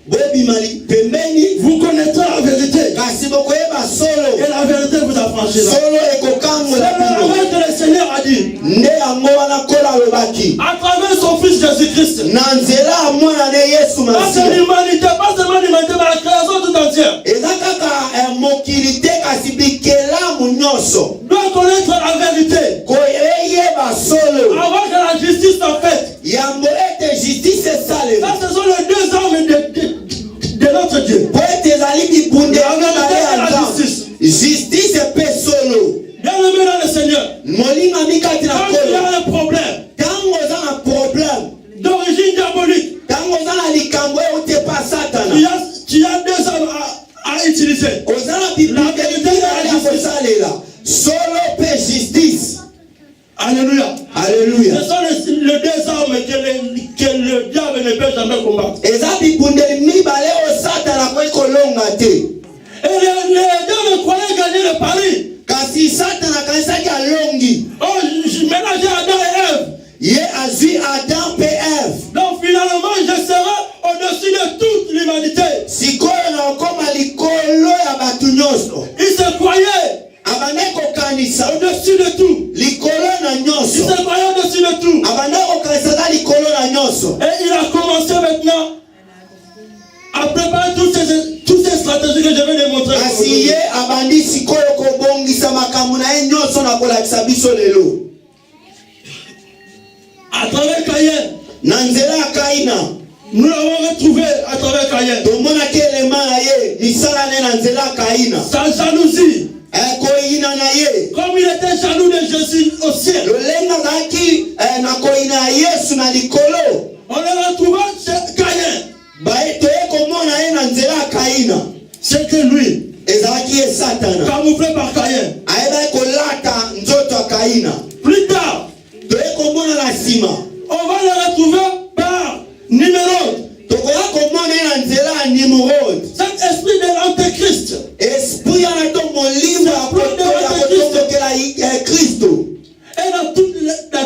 bobima pembeni
vous connaîtrez la vérité.
kasi bokoyeba solo.
Et la vérité vous affranchira.
Solo
C'est
ekokangola
la
bino.
loi que le Seigneur a dit.
Nde yango wana kola alobaki
À travers son fils Jésus-Christ.
na nzela ya mwana ne Yesu
Pas
Masiya.
seulement l'humanité, pas seulement l'humanité, mais la création tout entière
Eza kaka mokili te kasi bikelamu nyonso
doit connaître la vérité.
koyeba solo.
Avant que la justice soit faite.
Yambo ete justice esalema
Ça, ce sont les deux armes de notre Dieu.
po ete ezali bibundeli
La vérité
mibale
et
ya
la
Nzambe.
justice.
Justice pe solo.
Bien-aimé dans le Seigneur,
Molingami kati na
quand il y
kolo
a un problème
ntango oza na problème
d'origine diabolique,
ntango oza na likambo euti epa satana
tu as deux armes à utiliser.
oza na bibundeli mibale ya kosalela solo pe justice.
Alléluia.
Alléluia.
Ce sont les deux armes que le diable ne peut jamais combattre.
Eza bibundeli mibale oyo satana akoki kolonga te.
Et le diable croyait gagner le pari.
Kasi satana akanisaki alongi.
Oh, je mélangeais Adam et Ève.
Ye azwi Adam pe Eve.
Donc finalement, je serai au-dessus de toute l'humanité.
Sikoyo na okoma likolo ya bato nyonso.
Il se croyait
Abande kokanisa
au-dessus de tout.
likolo na
Il
nyonso.
se croyait au-dessus de tout.
Abande kokanisa na likolo na nyonso.
Et il a commencé maintenant à préparer toutes ces stratégies que je vais démontrer.
Kasi ye abandi sikoyo kobongisa makambo na ye nyonso na kolakisa biso lelo.
À travers Caïn,
Na nzela ya Kaina
nous l'avons retrouvé à travers Caïn.
tomonaki elema na ye misala ne na nzela ya Kaina.
Sa jalousie.
Koyina na ye
Comme il était jaloux de Jésus au ciel.
lolenge azalaki na koyina ya Yesu na likolo.
On le retrouva chez Caïn.
Toye komona ye na nzela ya Kaina.
C'était lui,
Ezalaki ye satana
camouflé par Caïn.
ayebaki kolata nzoto ya Kaina.
Plus tard,
Toye komona na nsima
on va le retrouver par Nimrod.
tokoya komona ye na nzela ya Nimrod.
Cet esprit de l'antéchrist.
Esprit wana to molimo ya kotombokela Kristo
Et dans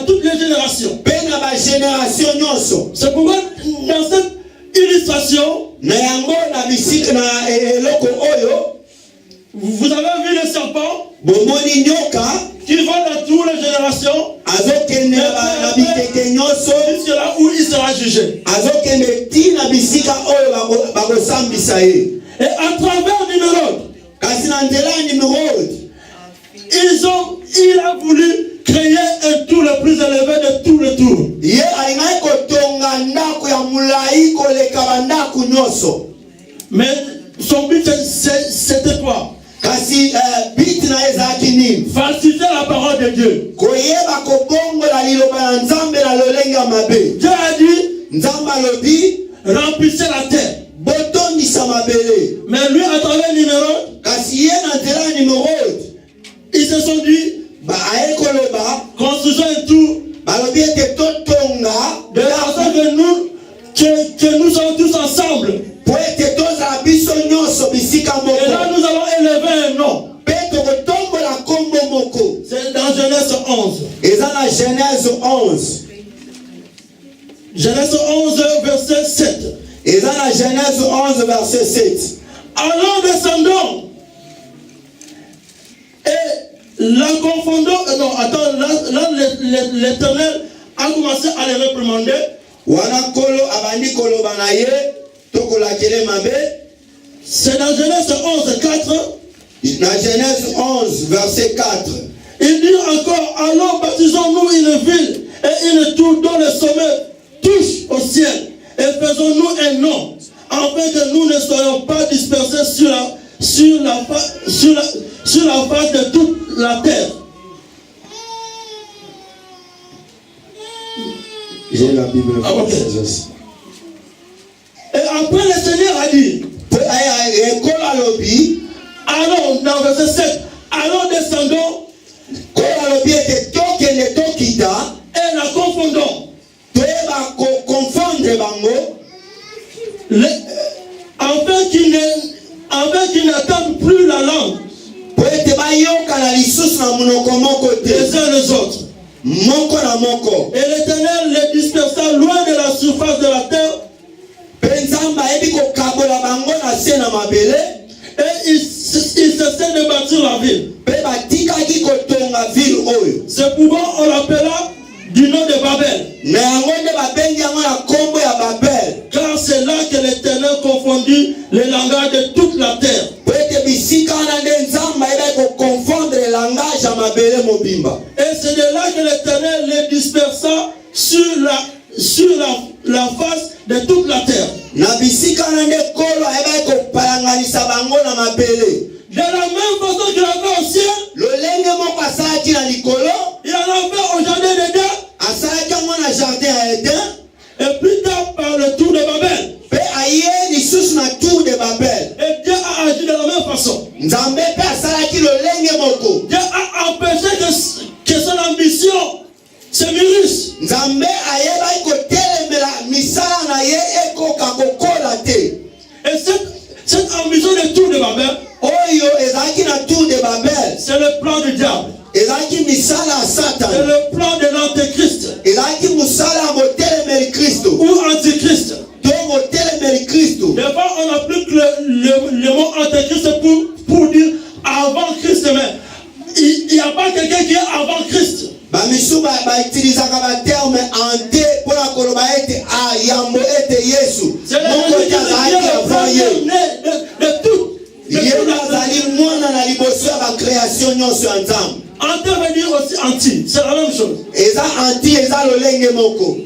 toutes les générations.
mpe na bagénération nyonso.
C'est pourquoi dans cette illustration,
Na yango na bisika na eloko oyo
vous avez vu le serpent
bomoni nyoka
qui va dans toutes les générations
azokende na biteke nyonso
jusqu'à là où il sera juger.
azokende tina bisika oyo bakosambisa ye.
Et à travers Nimrod,
Kasi na nzela ya Nimrod,
il a voulu créer un tour le plus élevé de tous les tours.
ye alingaki kotonga ndako ya molai koleka bandako nyonso.
Mais son but c'était quoi?
Kasi biti na ye ezalaki nini?
Falsifier la parole de Dieu.
Koyeba kobongola liloba na Nzambe na lolenge ya mabe.
Dieu a dit,
Nzambe alobi
remplissez la terre.
botondisa mabele.
Mais lui, à travers Nimrod,
Kasi ye na nzela ya Nimrod,
ils se sont dit,
aye koloba
construisons un tour
balobi ete totonga
de la façon que nous sommes tous ensemble.
po ete tozala biso nyonso bisika
Et là,
moko
nous allons élever un nom.
mpe tokotombola kombo moko.
C'est dans Genèse 11.
Eza na Genèse 11.
Genèse 11, verset 7.
Eza na Genèse 11 verset 7.
Alors descendons et la confondons. Non, attends, là l'Éternel a commencé à les réprimander.
Wana kolo abandi koloba na ye tokolakele mabe.
C'est dans Genèse 11, 4.
Na Genèse 11 verset 4.
Il dit encore, alors baptisons-nous une ville et une tour dont le sommet touche au ciel. Et faisons-nous un nom, afin que nous ne soyons pas dispersés sur la face de toute la terre.
J'ai la Bible
française
aussi.
Et après le Seigneur a dit,
Kola lobi,
allons, dans verset 7, allons descendons
kola lobi ete tokende tokita
et la confondons.
toyeba confondre bango
afin qu'ils n'attendent plus la langue
po ete bayokana lisusu na monoko moko
les
te
uns les autres.
moko na moko.
Et l'Éternel les dispersa loin de la surface de la terre.
Mpe Nzambe ayebi kokabola bango na se na mabele.
Et il cessait de bâtir la ville.
Mpe batikaki kotonga ville oyo.
C'est pourquoi on l'appela du nom de Babel.
Na yango nde babengi yango na kombo ya Babel.
Car c'est là que l'Éternel confondit les langages de toute la terre.
Po ete bisika wana nde Nzambe ayebaki koconfondre langage ya mabele mobimba.
Et c'est de là que l'Éternel les dispersa sur la face de toute la terre.
Na bisika wana nde Kolo ayebaki kopalanganisa bango na mabele.
De la même façon qu'il a fait au ciel,
lolenge moko asalaki na likolo,
il en a fait au jardin d'Éden.
asalaki yango na jardin ya Eden.
Et plus tard par le tour de Babel.
Mpe aye lisusu na tour de Babel.
Et Dieu a agi de la même façon.
Nzambe mpe asalaki lolenge moko.
Dieu a empêché que son ambition se mûrisse.
Nzambe ayebaki kotelemela misala na ye ekoka kokola te.
Et cette ambition de tour de Babel,
oyo ezalaki na tour de Babel,
c'est le plan du diable.
ezalaki misala ya
C'est
Satan.
le plan de l'antéchrist
ezalaki mosala ya motelemeli Kristo
ou antichrist.
to motelemeli Kristo.
Des fois, on applique le mot antéchrist pour dire avant Christ. Mais il n'y a pas quelqu'un qui est avant Christ.
bamisu bautilisaka baterme ante mpona koloba ete yambo ete Yesu
C'est le
moko ete azalaki avant ye.
de tout.
ye azali mwana na liboso ya bakreation nyonso ya Nzambe.
Anté veut dire aussi anti. C'est la même chose.
eza anti eza lolenge moko.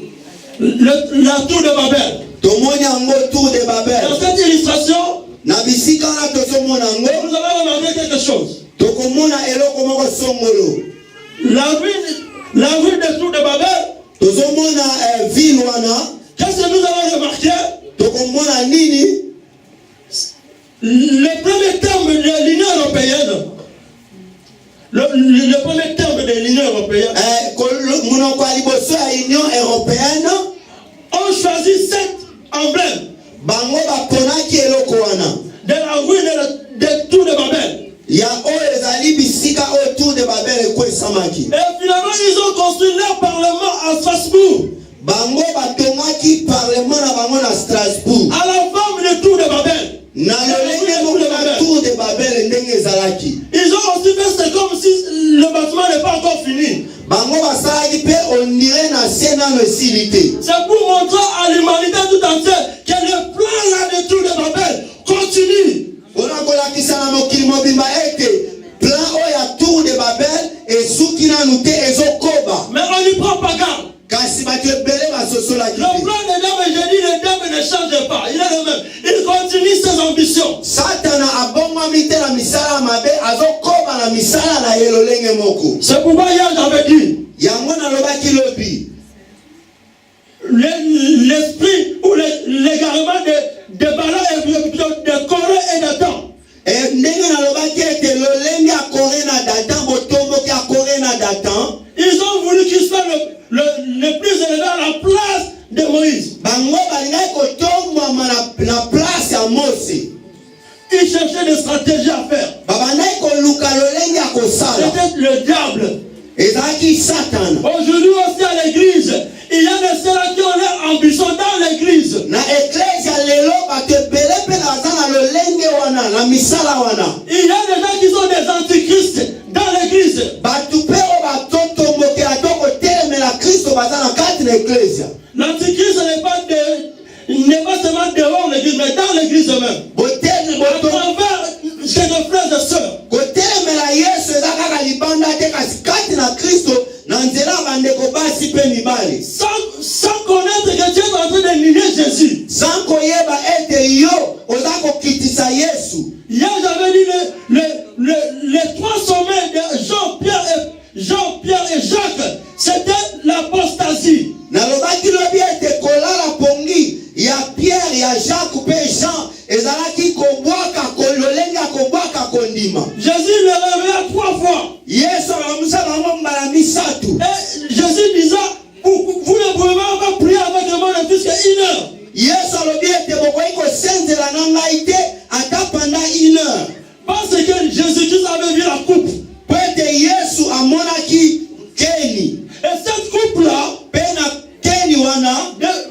La tour de Babel.
tomoni yango tour de
Dans
Babel.
cette illustration,
na bisika wana tozomona
nous
yango
allons remarquer quelque chose.
tokomona eloko moko songolo.
La ville de tour de Babel,
tozomona ville wana
qu'est-ce que nous allons remarquer?
tokomona nini.
Le premier terme de l'Union européenne, le premier terme de l'Union européenne,
monoko ya liboso ya Union européenne
on choisit 7 emblèmes
bango baponaki eloko wana
de la ruine de tour de Babel.
ya oyo ezali bisika oyo tour de Babel ekwesamaki.
Et finalement, ils ont construit leur parlement à Strasbourg,
bango batongaki parlement na bango na Strasbourg
à la forme de tour de Babel.
na lolenge moko na tour de Babel ndenge ezalaki.
Ils ont aussi fait, c'est comme si le bâtiment n'est pas encore fini.
bango basalaki mpe ondire na se na nano esili te.
C'est pour montrer à l'humanité tout entière que le plan là de tout de Babel continue.
Mpona kolakisa na mokili mobimba ete plan oyo ya tour de Babel esuki nanu te ezokoba.
Mais on n'y prend pas garde.
Kasi bato ebele basosolaki
Le
te.
plan de Dieu, je dis, le diable ne change pas. Il est le même. Il continue ses ambitions.
Satana abongwami te na misala mabe azokoba na misala na ye lolenge moko.
C'est pourquoi hier j'avais dit,
Yango nalobaki lobi.
l'esprit ou l'égarement de Balaam de Corée et de temps.
Ndenge nalobaki ete lolenge akore na Datan botomboki akore na Datan.
Ils ont voulu qu'il soit le plus élevé à la place de Moïse.
Bango balingaki kotombwama na place ya Mose.
Ils cherchaient des stratégies à faire.
Babandaki koluka lolenge akosala.
C'était le diable.
Ezalaki Satan.
Aujourd'hui aussi à l'église, il y a des ceux qui ont leur ambition dans l'église.
Na ecclesia lelo bato ebele mpe baza na lolenge wana na misala wana.
Il y a des gens qui sont des antichrists dans l'église.
Bato mpe oyo batotombokela to kotelemela Kristo baza na kati na ecclesia.
L'antichrist n'est pas seulement devant l'église, mais dans l'église même. À travers ses frères et sœurs.
Kotelemela Yesu eza kaka libanda te kasi kati na Kristo na nzela bandeko basi mpe mibali.
Sans connaître que Dieu est en train de nier Jésus.
Sans koyeba ete yo oza kokitisa Yesu.
Hier j'avais dit les trois sommets de Jean-Pierre et Jacques, c'était l'apostasie.
Nalobaki lobi ete kolala pongi ya Pierre ya Jacques mpe Jean ezalaki kobwaka lolenge akobwaka kondima.
Jésus le réveilla 3 fois.
Yesu alamusa bango mbala misatu.
Et Jésus disait, vous ne pouvez pas prier avec moi jusqu'à 1 heure.
Yesu alobi ete bokoki kosenzela na ngai te ata pendant 1 heure.
Parce que Jésus-Christ avait vu la coupe.
Po ete Yesu amonaki keni.
Et cette coupe-là,
Mpe na keni wana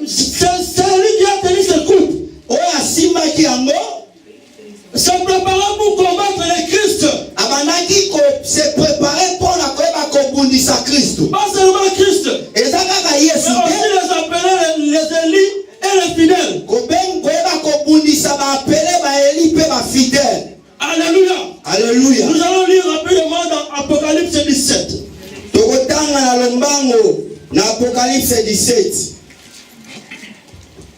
c'est lui qui a tenu cette coupe.
oyo asimbaki yango
Se préparer pour combattre les Christ.
abandaki se prepare mpona koyeba kobundisa Kristo.
Pas seulement Christ,
Eza kaka
mais
Yesu
aussi
te
les appelés, les élus et les fidèles.
koyeba kobundisa baapele baeli mpe bafidele.
Alléluia.
Alléluia.
Nous allons lire rapidement dans Apocalypse 17.
Tokotanga na lombango na Apocalypse 17.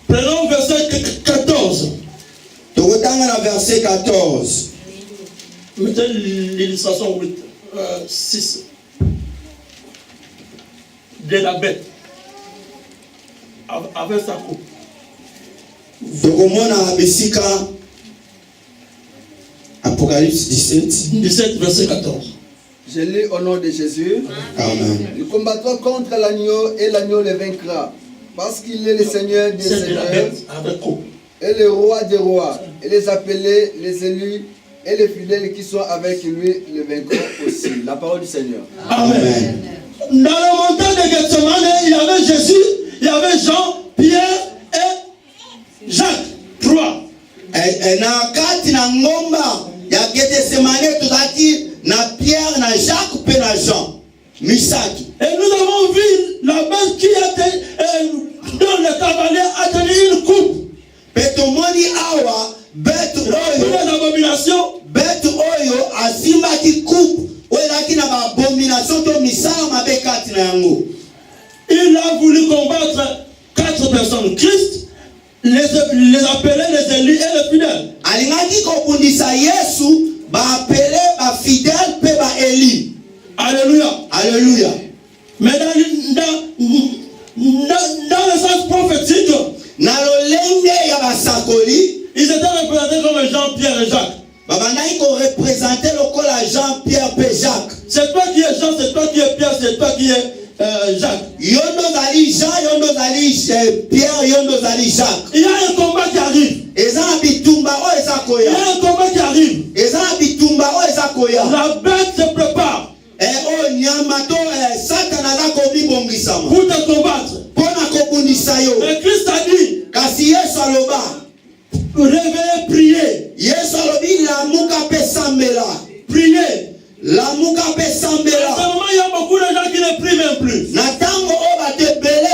Prenons verset 14.
Tokotanga na verset 14.
Mettez l'illustration 6 de la bête avec sa coupe.
Tokomona bisika Apocalypse
17 verset 14.
Je lis au nom de Jésus.
Amen.
Il combattra contre l'agneau et l'agneau le vaincra. Parce qu'il est le Seigneur des
C'est de la
seigneurs
bête avec coupe.
et le roi des rois. Et les appelés, les élus et les fidèles qui sont avec lui le vaincront aussi. La parole du Seigneur.
Amen. Dans le montagne de Gethsemane, il y avait Jésus, il y avait Jean, Pierre et Jacques. 3.
Na kati na ngomba ya Gethsemane tozaki na Pierre, na Jacques mpe na Jean. Misatu.
Et nous avons vu la bête qui était dans le cavalier a tenu une coupe.
Mpe tomoni awa betu oyo
Des abominations.
betu oyo asimbaki coupe oyo ezalaki na baabomination to misala mabe kati na yango.
Il a voulu combattre 4 personnes. Christ, les appelés, les élus et les fidèles.
Alingaki kobundisa Yesu baapele bafidèle mpe baeli.
Alléluia.
Alléluia.
Mais dans le sens prophétique,
Na lolenge ya basakoli
ils étaient représentés comme Jean, Pierre et Jacques.
babandaki korepresente lokola Jean, Pierre mpe Jacques.
C'est toi qui es Jean, c'est toi qui es Pierre, c'est toi qui es Jacques.
Yo ndo ozali Jean, yo ndo ozali Pierre, yo ndo ozali Jacques.
Il y a un combat qui arrive.
Eza na bitumba oyo eza
Il y
koya.
a un combat qui arrive.
Eza na bitumba oyo eza koya.
La bête se prépare
Oyo nyama to Satana aza kobibongisama
pour te combattre.
mpona kobundisa yo.
Mais Christ a dit,
Kasi Yesu aloba,
réveillez, priez.
Yesu alobi lamuka mpe sambela.
Priez.
Lamuka mpe
À ce
sambela.
moment, il y a beaucoup de gens qui ne prient même plus.
Na ntango oyo bato ebele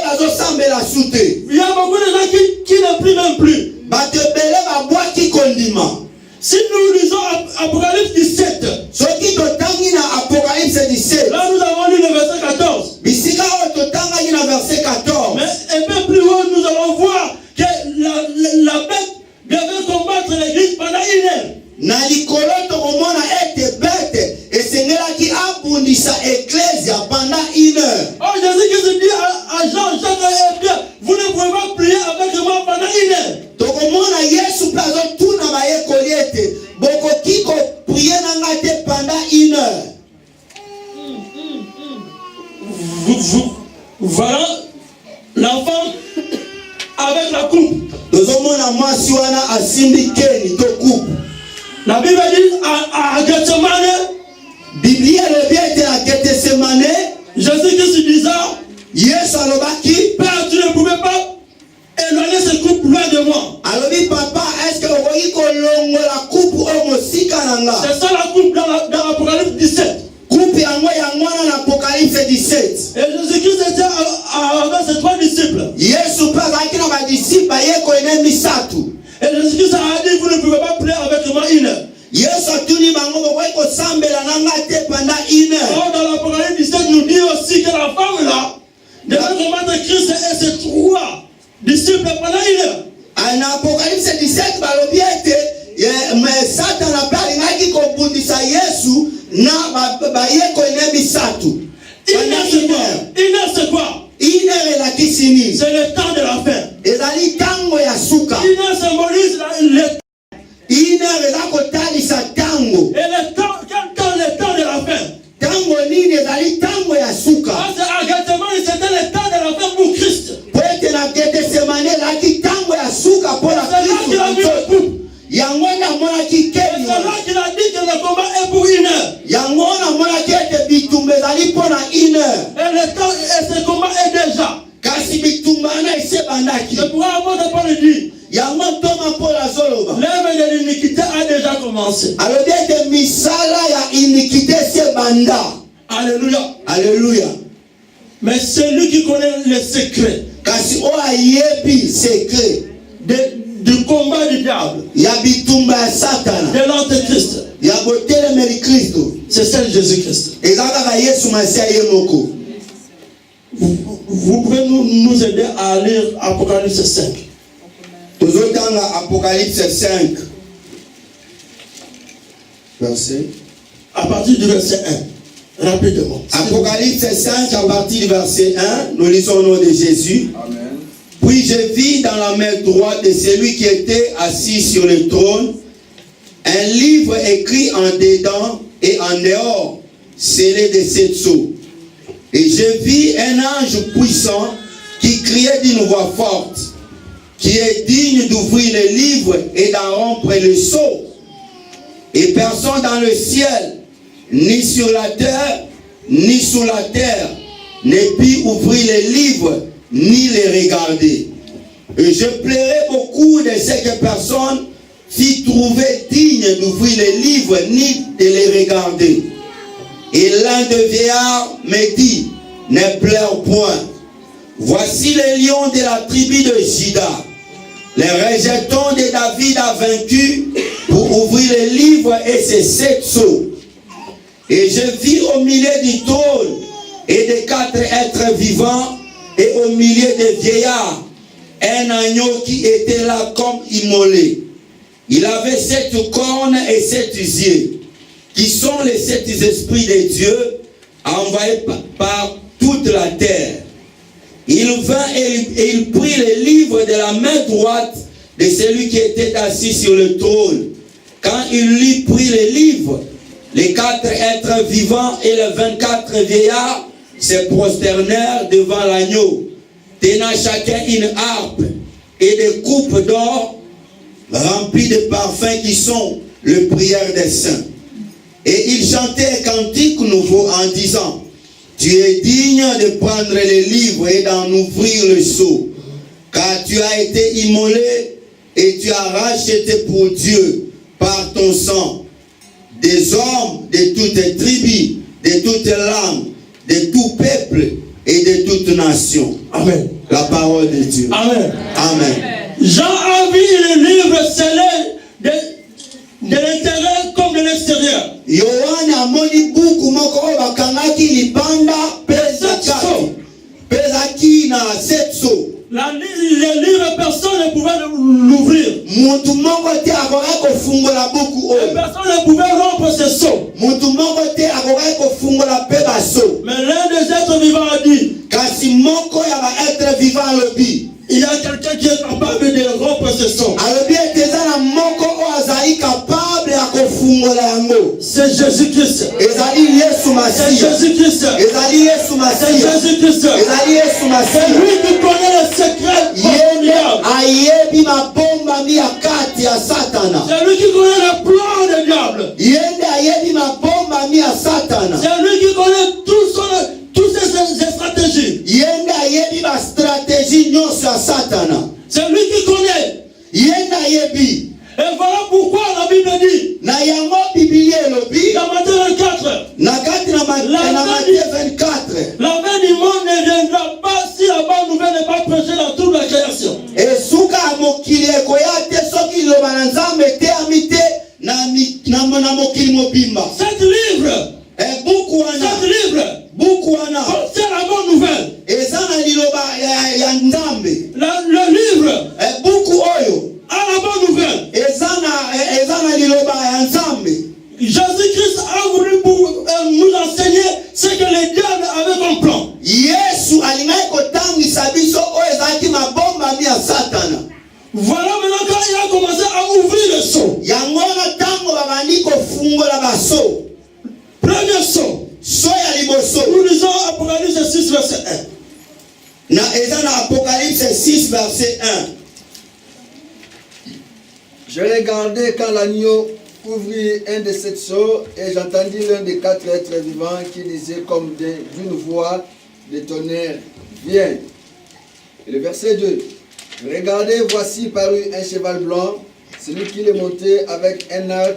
avec la coupe.
tozomona mwasi wana asimbi keni to coupe.
La Bible dit à Gethsemane,
Biblia elobi ete na Gethsemane
Jésus-Christ disant,
Yesu alobaki,
Père, tu ne pouvais pas éloigner cette coupe loin de moi.
alobi papa, est-ce que okoki kolongola coupe oyo mosika na nga?
C'est ça la coupe dans l'Apocalypse 17.
Coupe yango yango wana na Apocalypse 17.
Et Jésus-Christ était avec ses 3 disciples.
Yesu mpe azalaki na badisiple bayeko ene misatu.
Et Jésus-Christ a dit, vous ne pouvez pas prier avec moi 1 heure.
Yesu atuni bango bokoki kosambela na nga te pendant 1 heure.
Or, dans l'Apocalypse 17, nous dit aussi que la femme là devait combattre Christ et ses 3 disciples pendant 1 heure.
Na Apocalypse 17 balobi ete Satana mpe alingaki kobundisa Yesu na bayeko ene misatu.
1 heure c'est quoi? 1 heure c'est quoi?
1 heure elakisi nini?
C'est le temps de la fin.
Ezali tango ya suka.
1 heure symbolise le temps.
1 heure eza kotalisa tango.
Et le temps, quel temps? Le temps de la fin.
Tango nini? Ezali tango ya suka.
Parce qu'à Gethsemane, c'était le temps de la fin pour Christ.
Po ete na Gethsemane ezalaki tango ya suka mpola
C'est là qu'il a vu le couple.
yango namonaki
C'est
keni
là qu'il a dit que le combat est pour 1 heure.
yango namonaki ete bitumba ezali mpona 1 heure.
Et le temps et ce combat est déjà.
Kasi bitumba wana ese bandaki
C'est pourquoi avant de pas le dire.
yango ntoma mpola azoloba
L'œuvre de l'iniquité a déjà commencé.
alobi ete misala ya iniquité ese banda.
Alléluia.
Alléluia.
Mais celui qui connaît les secrets
Kasi oyo ayebi secret
du combat du diable,
ya bitumba ya satana
de l'antéchrist,
ya botelemeli Kristo
c'est celle de Jésus-Christ.
eza kaka Yesu Masiya ye moko.
Vous pouvez nous aider à lire Apocalypse 5.
Tozotanga Apocalypse 5 verset.
À partir du verset 1. Rapidement.
Apocalypse 5 à partir du verset 1, nous lisons au nom de Jésus.
Amen.
Puis je vis dans la main droite de celui qui était assis sur le trône un livre écrit en dedans et en dehors, scellé de 7 sceaux. Et je vis un ange puissant qui criait d'une voix forte, qui est digne d'ouvrir le livre et d'en rompre le sceau. Et personne dans le ciel, ni sur la terre, ni sous la terre, ne put ouvrir les livres, ni les regarder. Et je plairais beaucoup de ce que personne fût trouvé digne d'ouvrir les livres, ni de les regarder. Et l'un des vieillards me dit, ne pleure point. Voici les lions de la tribu de Juda. Les rejetons de David a vaincu pour ouvrir les livres et ses 7 sceaux. Et je vis au milieu du trône et des 4 êtres vivants et au milieu des vieillards un agneau qui était là comme immolé. Il avait 7 cornes et 7 yeux, qui sont les 7 esprits de Dieu envoyés par toute la terre. Il vint et il prit les livres de la main droite de celui qui était assis sur le trône. Quand il lui prit les livres, les 4 êtres vivants et les 24 vieillards se prosternèrent devant l'agneau, tenant chacun une harpe et des coupes d'or remplies de parfums qui sont les prières des saints. Et ils chantaient un cantique nouveau en disant, tu es digne de prendre les livres et d'en ouvrir le sceau, car tu as été immolé et tu as racheté pour Dieu par ton sang des hommes de toutes tribus, de toutes langues, de tout peuple et de toute nation.
Amen.
La parole de Dieu.
Amen.
Amen.
Jean a vu le livre scellé de l'intérieur comme de l'extérieur.
Yohana amoni buku moko oyo bakangaki libanda pesa kati pezaki na 7 sceaux.
Le livre, personne ne pouvait l'ouvrir.
Mutu moko te akoki kofungola buku
Et
oyo.
personne ne pouvait rompre ce sceau.
Mutu moko te akoki kofungola mpe baso.
Mais l'un des êtres vivants a dit,
Kasi moko ya baetre vivant alobi,
il y a quelqu'un qui est capable de rompre ce sceau.
alobi ete eza na moko oyo azali capable ya kofungola yango.
C'est Jésus-Christ.
Ezali Yesu
C'est
Masiya.
Jésus-Christ.
Ezali Yesu
C'est
Masiya.
Jésus-Christ.
Ezali Yesu
C'est
Masiya.
lui qui connaît le secret du diable.
mabomba mia kati ya Satana.
C'est lui qui connaît le plan du diable.
Yende ayebi mabomba mia Satana.
C'est lui qui connaît toutes ses stratégies.
Yende ayebi ma stratégie nyonso ya Satana.
C'est lui qui connaît.
Yende ayebi.
Et voilà pourquoi la Bible dit
Na yango Biblia elobi.
dans Matthieu 24.
Na kati na Matthieu 24.
La fin du monde ne viendra pas si la bonne nouvelle n'est pas prêchée dans toute la création.
Esuka mokili ekoya te soki loba na Nzambe te amite na mokili mobimba.
Cet livre,
Buku wana. Buku wana.
c'est la bonne nouvelle.
Eza na liloba ya Nzambe.
Le livre
Buku oyo.
a la bonne nouvelle.
Eza na liloba ya Nzambe.
Jésus-Christ a voulu nous enseigner ce que les diables avaient comme plan.
Yesu alingai kotangisa biso oyo ezalaki mabomba mi ya Satana.
Voilà maintenant quand il a commencé à ouvrir le seau.
Yango wana tango babandi kofungola baso.
Premier seau.
So ya liboso.
Nous lisons Apocalypse 6 verset 1.
Na eza na Apocalypse 6 verset 1.
Je regardais quand l'agneau ouvrit un de ces seaux et j'entendis l'un des 4 êtres vivants qui disait comme d'une voix de tonnerre, viens. Et le verset 2. Je regardais, voici parut un cheval blanc, celui qui le montait avec un arc,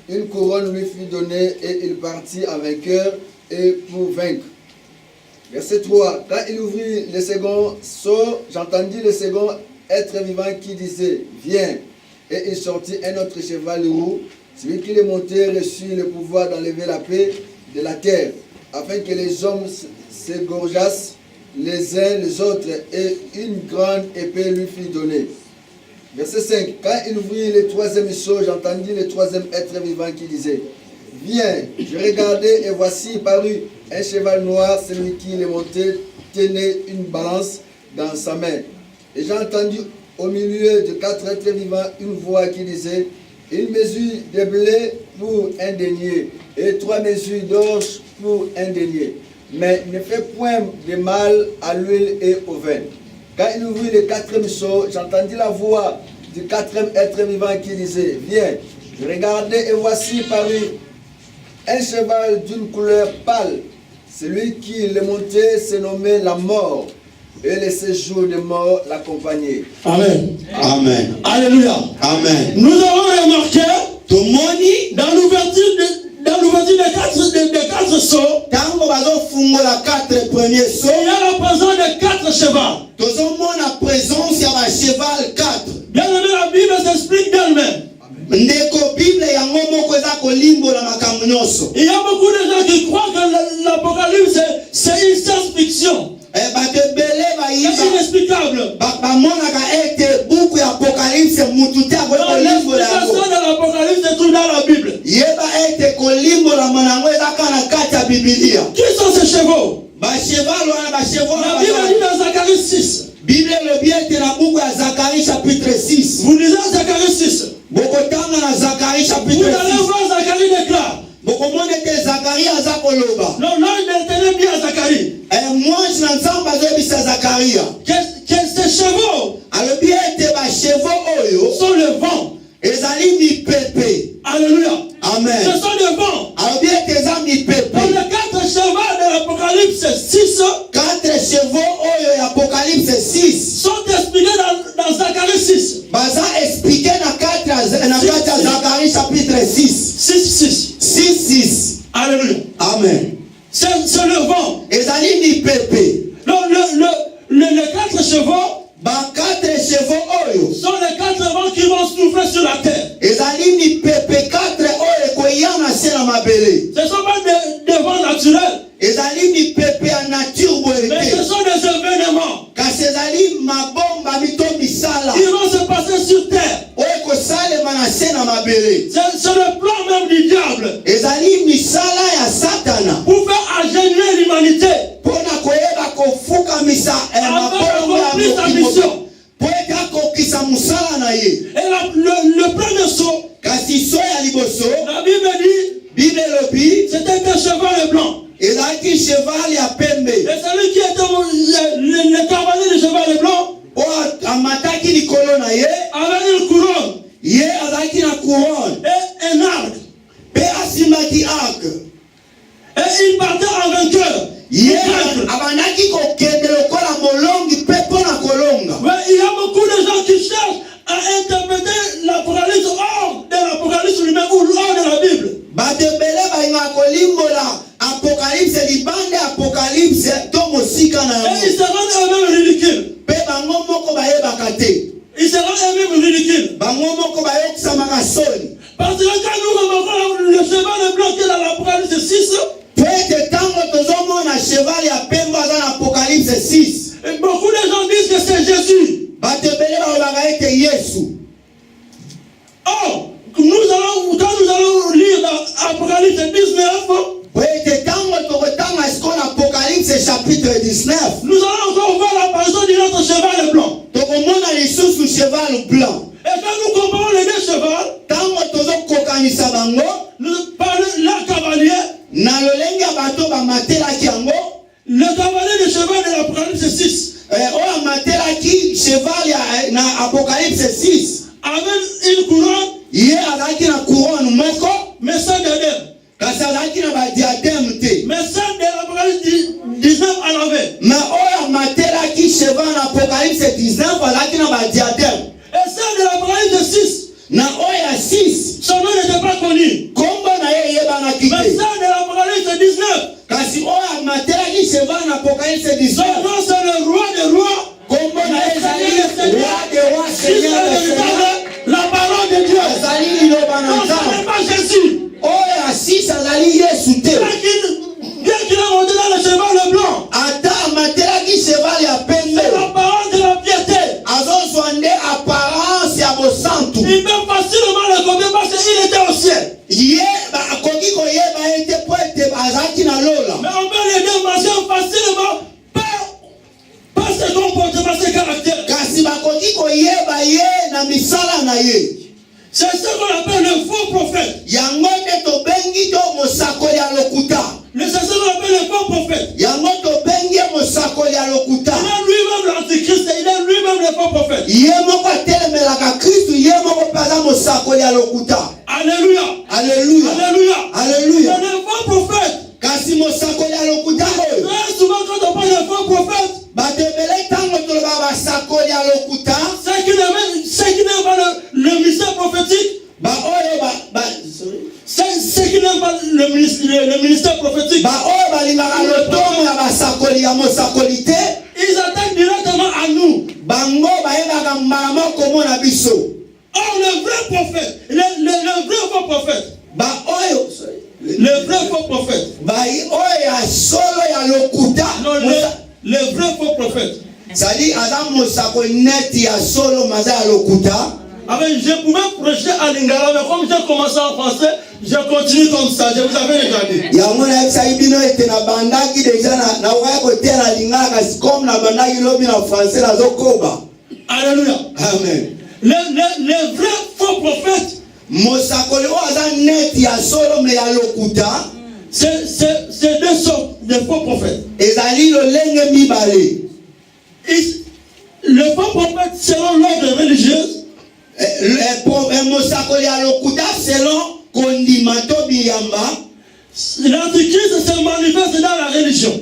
une couronne lui fut donnée et il partit en vainqueur et pour vaincre. Verset 3. Quand il ouvrit le second seau, j'entendis le second être vivant qui disait, viens. Et il sortit un autre cheval roux, celui qui le montait reçut le pouvoir d'enlever la paix de la terre, afin que les hommes s'égorgeassent les uns les autres, et une grande épée lui fut donnée. Verset 5. Quand il ouvrit le troisième seau, j'entendis le troisième être vivant qui disait, viens. Je regardai et voici parut un cheval noir, celui qui le montait tenait une balance dans sa main. Et j'ai entendu au milieu de 4 êtres vivants une voix qui disait, une mesure de blé pour un denier et 3 mesures d'orge pour un denier. Mais ne fais point de mal à l'huile et au vin. Quand il ouvrit le 4e seau, j'entendis la voix du 4e être vivant qui disait, viens. Je regardai et voici parut un cheval d'une couleur pâle. Celui qui le montait se nommait la mort. Et le séjour de mort l'accompagnait.
Amen.
Amen.
Alléluia.
Amen.
Nous avons remarqué
Tomoni
dans l'ouverture des 4 seaux,
tango bazofungola 4 premiers seaux.
il y a la présence de 4 chevaux.
Tozomona présence ya ba cheval 4.
Bien aimé, la Bible s'explique d'elle-même.
Ndeko Bible yango moko eza kolimbola makambo nyonso.
Il y a beaucoup de gens qui croient que l'Apocalypse c'est une science-fiction.
Bato ebele
C'est inexplicable.
bamonaka ete buku ya Apocalypse mutu te akoki kolimbola yango.
L'explication de l'Apocalypse se trouve dans la Bible.
Yeba ete kolimbola yango eza kaka na kati ya Biblia.
Qui sont ces chevaux?
Bacheval wana bacheval
La Bible dit dans Zacharie 6.
Bible elobi ete na buku ya Zacharie chapitre 6.
Vous lisez Zacharie 6.
Bokotanga na Zacharie
Vous
chapitre
allez
6.
voir Zacharie déclare.
Bokomona ete Zacharie aza koloba.
Non, l'ange d'Éternel dit à Zacharie
Mwanji na Nzambe azoyebisa Zakaria
que ces chevaux
alobi ete bacheval oyo
sont le vent.
ezali mipepe.
Alléluia.
Amen.
Ce sont le vent.
alobi ete eza mipepe.
Dans les 4 chevaux de l'Apocalypse 6
4 chevaux oyo ya Apocalypse 6
sont expliqués dans Zacharie 6.
baza expliqué na kati ya Zacharie chapitre 6. 6.
Alléluia.
Amen.
C'est le vent.
Ezali mipepe.
Donc les 4 chevaux
Ba 4 chevaux oyo
sont les 4 vents qui vont souffler sur la terre.
ezali mipepe 4 oyo ekoya na se na mabele.
Ce ne sont pas des vents naturels,
Ezali mipepe ya nature boye
mais ce
te.
sont des événements
Kasi ezali mabomba mito misala
qui vont se passer sur terre.
oyo ekosalema na se na mabele.
C'est le plan même du diable
Ezali misala ya Satana
pour faire agenouiller l'humanité
mpona koyeba kofukamisa
afin
mabomba
d'accomplir
ya
sa
mokili
mission.
po ete akokisa mosala na ye.
Et le premier saut,
Kasi so ya liboso
la Bible dit,
Bible elobi
c'était un cheval blanc.
ezalaki cheval ya pembe
Et celui qui était le cavalier du cheval blanc,
oyo amataki likolo na ye,
avec une couronne
ye azalaki na couronne,
et un arc.
pe asimaki arc.
Et il partait en vainqueur.
Ye abandaki kokende lokola molongi pe mpona kolonga.
Ouais, il y a beaucoup de gens qui cherchent à interpréter l'Apocalypse hors de l'Apocalypse lui-même ou hors de la Bible.
Bato ebele balinga kolimbola apocalypse libande apocalypse to mosika na
Et
yango.
ils se rendent eux-mêmes ridicules.
Pe bango moko bayebaka te.
Ils se rendent eux-mêmes ridicules.
Bango moko bayokisamaka soni.
Parce que quand nous remarquons le cheval blanc qui est dans l'Apocalypse 6,
Po ete ntango tozomona cheval ya pembe aza na apocalypse 6.
et beaucoup de gens disent que c'est Jésus.
Bato ebele balobaka ete Yesu.
Or, quand nous allons lire dans Apocalypse 19,
Po ete ntango tokotanga sikoyo na apocalypse chapitre 19.
nous allons encore voir l'apparition de notre cheval blanc.
Tokomona lisusu cheval blanc.
Et quand nous comparons les deux chevaux,
Ntango tozokokanisa bango
nous parlons la cavalier,
na lolenge ya bato bamatelaki yango.
le cavalier de cheval de l'Apocalypse 6,
Oyo amatelaki cheval ya na apocalypse 6.
avec une couronne,
Ye azalaki na couronne moko,
mais sans diadème.
kasi azalaki na badiademe te.
Mais celle de l'Apocalypse 19 en avait.
Mais oyo amatelaki cheval na apocalypse 19 azalaki na badiademe.
Et celle de l'Apocalypse 6,
Na oyo ya 6
son nom n'était pas connu.
kombo na ye eyebanaki
Mais
te.
celle de l'Apocalypse 19,
Kasi oyo amatelaki cheval na apocalypse
son
19
nom c'est le roi des rois,
kombo na ye ezali roi de roi
qui
seigneur de
est
seigneur.
la parole de Dieu.
Azali liloba na
Non, ce
nzambe.
n'est pas Jésus.
Oyo ya 6 azali Yesu te.
Bien qu'il a monté dans le cheval blanc,
Ata amatelaki cheval ya pembe.
c'est la parole de la piété.
Azozwa nde apparence ya bosantu.
Il peut facilement le copier parce qu'il était au ciel.
Ye akoki koyeba ete po ete azalaki na lola.
Mais on peut l'aider mention facilement par ses comportements, ses caractères.
Kasi bakoki koyeba ye na misala na ye.
C'est ce qu'on appelle le faux prophète.
Yango nde tobengi to mosakoli ya lokuta.
C'est ce qu'on appelle le faux prophète.
Yango tobengi ye mosakoli ya lokuta.
Il est lui-même l'antichrist, il est lui-même le faux prophète.
Ye moko atelemelaka Kristu, ye moko mpe aza mosakoli ya lokuta.
Alléluia.
Alléluia.
Alléluia.
Alléluia.
C'est le faux prophète.
Kasi mosakoli ya lokuta oyo.
Très souvent quand on parle de faux prophète,
Bato ebele ntango toloba basakoli ya lokuta.
ceux qui n'aiment pas le mystère prophétique, ceux qui n'aiment pas le ministère prophétique,
Baoyo balingaka lotomo ya basakoli ya mosakoli te.
ils attaquent directement à nous.
Bango bayebaka mbala moko mona biso.
Or, le vrai prophète, le vrai faux prophète,
Baoyo
le vrai faux prophète,
oyo ya solo ya lokuta.
non, le vrai faux prophète.
Sadi aza mosakoli neti ya solo maza ya lokuta.
Avec, je pouvais prêcher à Lingala, mais comme j'ai commencé en français, je continue comme ça. Je vous avais déjà dit.
Yango na yebisaki bino ete na bandaki deja na okoya koteya na lingala kasi comme na bandaki lobi na français nazokoba.
Alléluia.
Amen.
Le vrai faux prophète,
Mosakoli oyo aza neti ya solo me ya lokuta.
c'est deux sortes de faux prophètes.
Ezali lolenge mibale.
Le faux prophète, selon l'ordre religieux,
Mosakoli ya lokuta selon kondima to biyamba.
l'antichrist se manifeste dans la religion.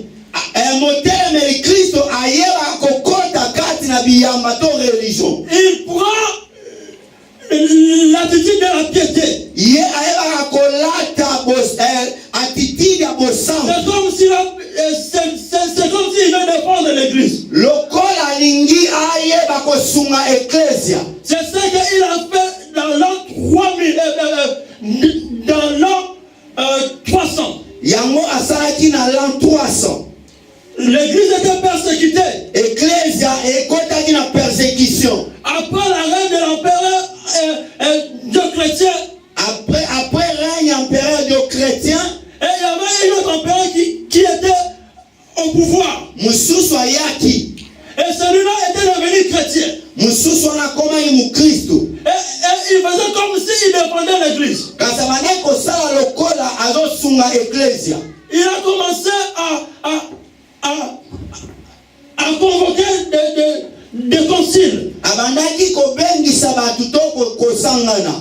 Motelemeli Kristo ayeba kokota kati na biyamba to religion.
Il prend l'attitude de la piété.
Ye ayeba kolata attitude ya bosantu.
C'est comme s'il veut défendre l'église.
Lokola alingi ayeba kosunga eklesia.
C'est ce qu'il a fait dans l'an 3000, dans l'an 300.
Yango asalaki na l'an 300.
L'église était persécutée.
Eklesia ekotaki na persécution.
Après la reine de l'empereur Dioclétien.
Après règne empereur Dioclétien.
Et il y avait une autre empereur qui était au pouvoir.
Mususu ayaki.
Et celui-là était devenu chrétien.
Mususu anakomaki mukristo.
Et il faisait comme s'il défendait l'église.
Kasi abandaki kosala lokola azosunga eklesia.
Il a commencé à convoquer des conciles.
babandaki kobengisa batu to kosangana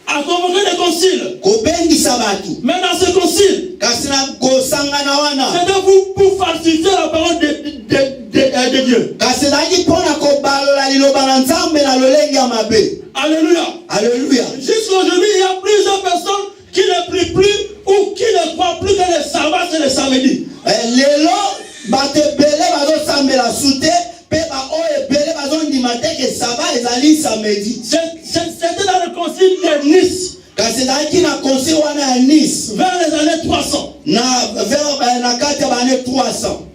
a convoqué des conciles.
kobengisa batu
Mais dans ce concile,
kasi na kosangana wana
c'était pour falsifier la parole de Dieu.
kasi ezalaki mpona kobalola liloba na nzambe na lolenge ya mabe.
Alléluia.
Alléluia.
Jusqu'aujourd'hui, il y a plusieurs personnes qui ne prient plus ou qui ne croient plus que les sabbats c'est les samedis.
lelo bato ebele bazosambela su te mpe baoyo ebele bazondima te ke saba ezali samedi.
C'était dans le concile de Nice.
kasi ezalaki na conseil wana ya Nice
vers les années 300.
na kati ya baane 300.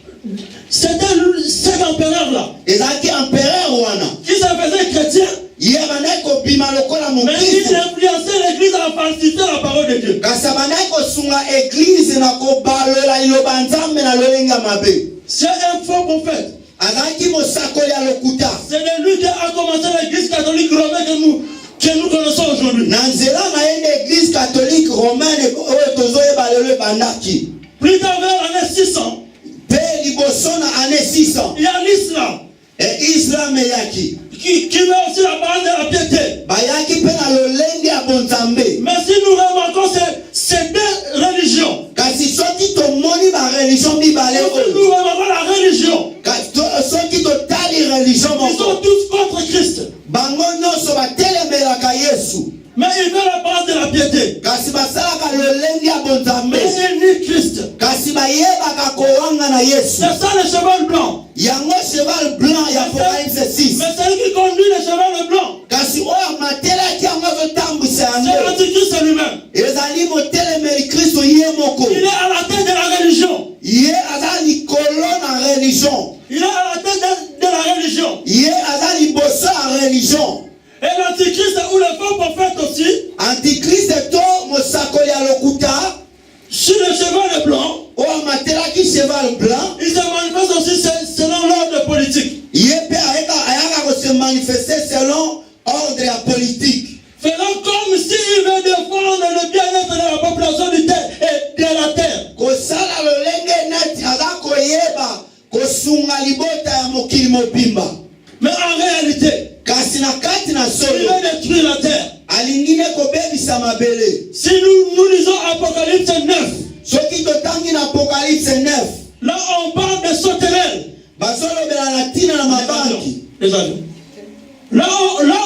C'était cet empereur-là
ezalaki empereur wana
qui se faisait chrétien,
ye bandaki kobima lokola
mais il
mokristo
influençait l'église à falsifier la parole de Dieu.
kasi bandaki kosunga eglize na kobalola liloba nzambe na lolenge ya mabe.
C'est un faux prophète.
azalaki mosakoli ya lokuta.
C'est de lui qui a commencé l'église catholique romaine que nous connaissons aujourd'hui.
na nzela na ye nde église catholique romaine oyo tozoyeba lelo ebandaki.
Plus tard vers l'année 600,
mpe liboso na ane 600
il y a l'islam
islam eyaki
qui met aussi la parole de la piété.
bayaki mpe na lolenge ya bonzambe.
Mais si nous remarquons ces deux religions,
kasi soki tomoni bareligion mibale
si
oyo
nous remarquons la religion,
soki totali religion
ils sont
moko
tous contre Christ.
bango nyonso batelemelaka yesu
Mais ils veulent la parole de la piété.
kasi basalaka lolenge ya bonzambe
Mais ils nient Christ.
kasi bayebaka kowanga na yesu.
C'est ça le cheval blanc.
yango cheval blanc ya Apocalypse 6
Mais celui qui conduit le cheval blanc,
kasi oyo amatelaki yango azotambwisa
c'est
yango
l'antichrist lui-même.
ezali motelemeli kristo ye moko.
Il est à la tête de la religion.
ye aza likolo na religion.
Il est à la tête de la religion.
ye aza liboso ya religion.
Et l'antichrist ou le faux prophète aussi,
antikriste to mosakoli ya lokuta
sur le cheval blanc,
oyo amatelaki cheval blanc
il se manifeste aussi selon l'ordre politique.
ye mpe ayaka kose manifeste selon ordre ya politique.
Faisant comme s'il veut défendre le bien-être de la population du terre et de la terre.
kosala lolenge neti aza koyeba kosunga libota ya mokili mobimba.
Mais en réalité,
kasi na kati na
il
solo
veut détruire la terre.
alingi ne kobebisa mabele.
Si nous lisons Apocalypse 9,
soki totangi na Apocalypse 9
là on parle de sauterelles.
bazolobela na ntina na mabanki.
Les avions. Là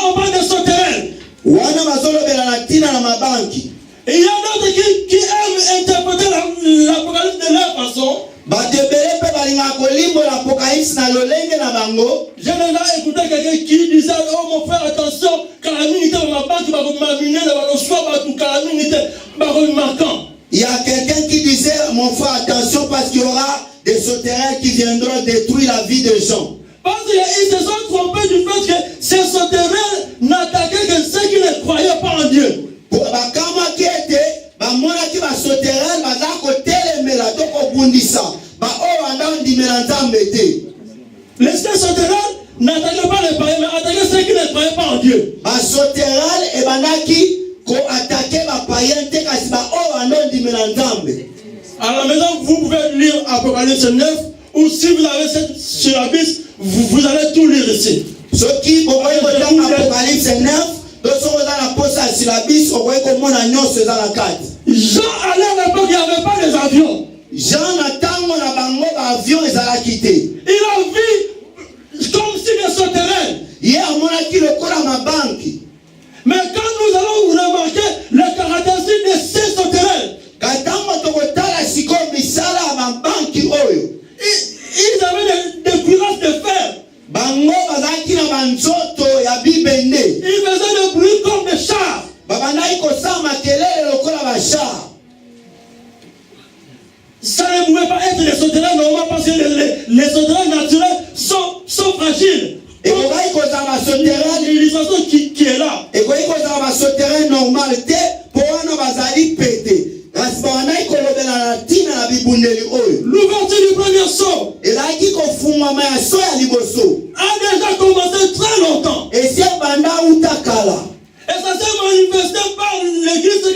on parle de sauterelles.
wana bazolobela na ntina na mabanki.
Et il y a d'autres qui aiment interpréter l'Apocalypse de leur façon.
bato ebele mpe balingaka kolimbola Apocalypse na lolenge na bango.
J'ai déjà écouté quelqu'un qui disait oh mon frère attention calamité ma banque va m'aminer le soir va tout calamité va remarquant.
Il y a quelqu'un qui disait mon frère attention parce qu'il y aura des sauterelles qui viendront détruire la vie des gens.
Parce qu'ils se sont trompés du fait que ces sauterelles n'attaquaient que ceux qui ne croyaient pas en Dieu.
bakamaki ete bamonaki basauterelle baza kotelemela to kobundisa baoyo bandandimela nzambe te.
Les sauterelles n'attaquaient pas les païens mais attaquaient ceux qui ne croyaient pas en Dieu.
basauterelle ebandaki koatake bapayen te kasi baoyo bandondimela nzambe.
À la maison vous pouvez lire Apocalypse 9 ou si vous avez cette syllabus vous allez tout lire ici.
soki bokoki kotanga Apocalypse 9 to soki oza na posa ya syllabus okoki komona nyonso eza na kati.
Jean allait à l'époque il n'y avait pas les avions.
Jean na ntango na bango baavion ezalaki te.
Il a vu comme si des sauterelles.
ye amonaki lokola mabanki.
Mais quand nous allons remarquer les caractéristiques de ces sauterelles,
katango tokotala sikoyo misala ya mabanki oyo
ils avaient des cuirasses de fer.
bango bazalaki na banzoto ya bibende.
Ils faisaient des bruits comme des chars.
babandaki kosala makelele lokola bachar.
Ça ne pouvait pas être les sauterelles normales parce que les sauterelles naturelles sont fragiles.
ekoki kozala basauterelle
L'illustration qui est là.
ekoki kozala basauterelle normal te mpo wana bazali pete kasi babandaki kolobela na ntina na bibundeli oyo.
L'ouverture du premier saut
ezalaki kofungwama ya so ya liboso
a déjà commencé très longtemps.
esi ebanda uta kala.
Et ça s'est manifesté par l'église que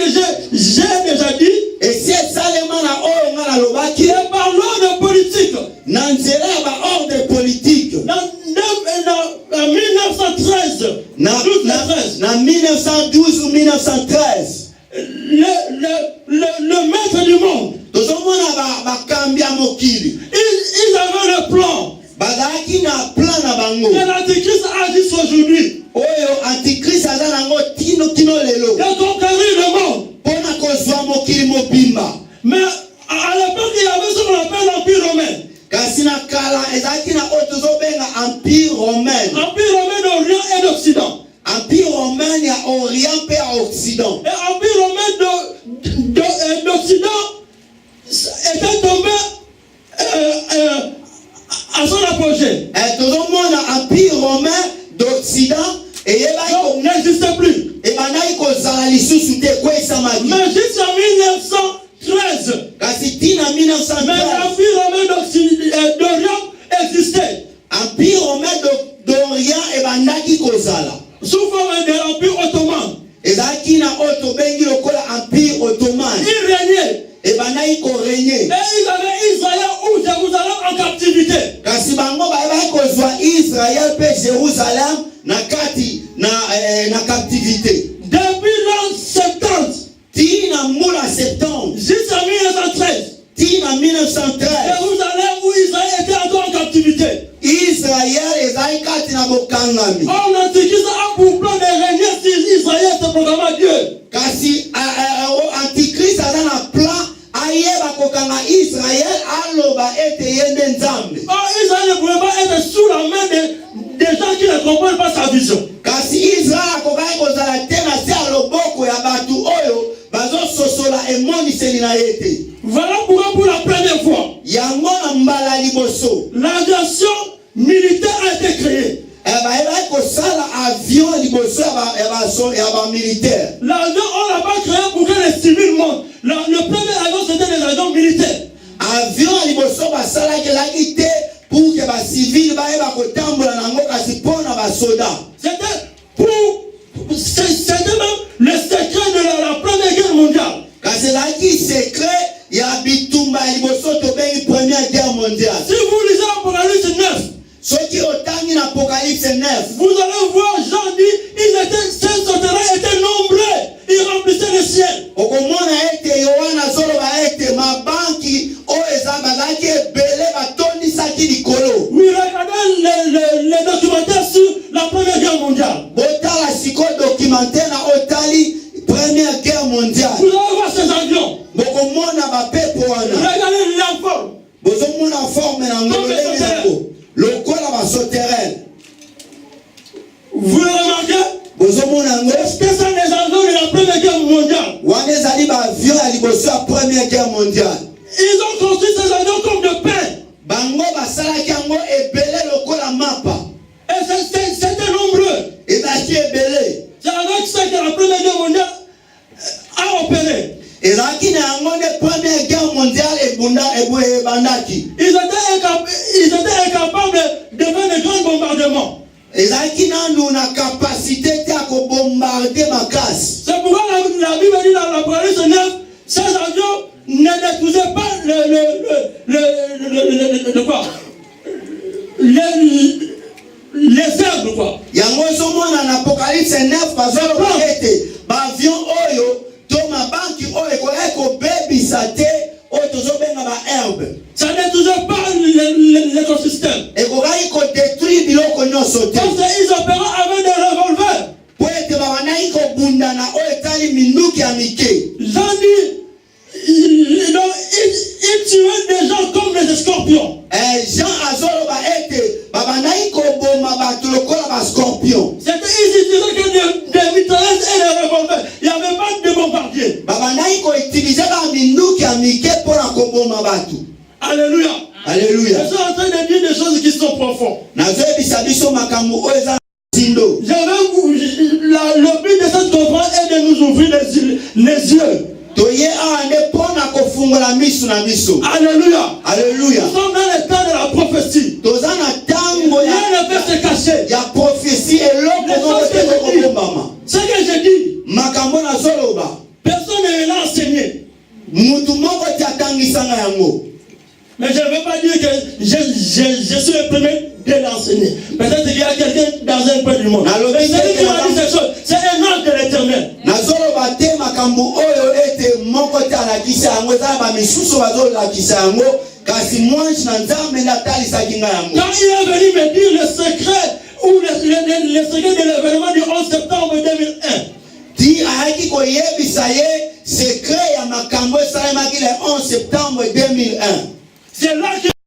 j'ai déjà dit.
esi esalema na oyo nga nalobaki
Et par l'ordre politique.
na nzela ya baordre politique.
En 1913,
na 1912 ou 1913.
Le maître du monde,
Ils
avaient le plan. Et l'Antichrist agit aujourd'hui.
Antichrist
de conquérir le monde. Mais à l'époque, il y avait ce qu'on appelle l'Empire romain.
Empire romain
d'Orient et d'Occident.
Empire romain ya Orient et Occident.
Et Empire romain d'Occident était tombé à son apogée.
Empire romain d'Occident
n'existait plus.
Mais
jusqu'en 1913, l'Empire romain d'Orient existait.
Empire romain d'Orient
Sous forme de l'Empire ottoman.
Empire ottoman.
Il régnait.
Et
ils avaient Israël ou Jérusalem en captivité.
Israël et Jérusalem na captivité.
Depuis l'an 70
jusqu'en 1913.
Jérusalem où Israël était encore en captivité.
Israël est na bokangami.
L'Antichrist a pour plan de régner si Israël se proclame à Dieu.
Kasi Antichrist a un plan ayeba kokanga Israël aloba ete yende nzambe.
Israël ne pouvait pas être sous la main des gens qui ne comprennent pas sa vision.
Kasi Israël akokai kozala te na se aloboko ya batu oyo bazososola emoniseli na yete.
Voilà pourquoi pour la première fois
yango na mbala liboso
l'aviation militaire a été créée.
Avion liboso ya ba militaire.
L'avion on l'a pas créé pour que les civils montent. Le premier avion c'était des avions militaires.
Avion liboso basala ke la ité pour que ba civil ba eba kotambola nango kasi pona ba soda.
C'était même le secret de la première guerre mondiale.
Kasi la qui secret ya bitumba liboso to bengi première guerre mondiale.
Si vous lisez Apocalypse 9,
ce qui otangi na Apocalypse 9,
vous allez voir Jean dit ces sauterelles étaient nombreux, ils remplissaient le ciel.
Okomona ete Yohana zolo ba ete mabanki o ezabazaki ebele batondisaki likolo.
Oui, regardez les documentaires sur la première guerre mondiale.
Botala siko documentaire na otali première guerre mondiale.
Vous allez voir ces avions.
Bokomona ba pepo wana.
Regardez la forme.
Bozomona forme na ngolele nako. Lokola ba sauterelle.
Vous le remarquez?
Est-ce
que ça les avions de la première guerre mondiale?
Première guerre mondiale.
Ils ont construit ces avions comme de pain.
Bango basalaki yango ebele lokola mapa.
Et c'était nombreux.
Ezaki ebele.
C'est avec ça que la première guerre mondiale a opéré.
Ezaki na yango de première guerre mondiale ebandaki.
Ils étaient incapables de faire de grands bombardements.
Ezaki nanu na capacité à bombarder ma casse.
C'est pourquoi la Bible dit dans l'Apocalypse 9, ces avions ne détruisaient pas les herbes quoi.
Yango zomona na Apocalypse 9 bazolo bakete ba avion oyo to mabanki oyo ko bebisa te oyo tozobenga ba herbe.
Ça ne détruisait pas l'écosystème.
Et ko détruire biloko nyonso te.
Parce qu'ils opéraient avec des revolvers.
Po ete babanaki ko bundana oyo etali minduki ya mike.
Jean dit ils tuaient des gens comme des scorpions.
Jean azolo ba ete babanaki ko boma bato lokola ba scorpion.
C'était ils utilisaient que des mitrailleuses et des revolvers. Il n'y avait pas de bombardiers.
Babanaki ko utiliser ba minduki ya mike pour la ko boma bato.
Alléluia.
Alléluia.
Je suis en train de dire des choses qui sont profondes.
Le
but de cette conférence est de nous ouvrir les yeux. Alléluia.
Alléluia.
Nous sommes dans le temps de la prophétie. Rien ne peut se cacher. Ce que je dis, personne ne l'a enseigné. Mais je ne veux pas dire que je suis le premier de l'enseigner. Peut-être qu'il y a quelqu'un dans un coin du monde. Mais celui qui m'a dit ces choses, c'est un ordre de l'Éternel.
Quand il
est venu me dire le secret ou le secret de l'événement du 11 septembre 2001.
secret ya makambo esalemaki le 11 septembre 2001.
C'est là que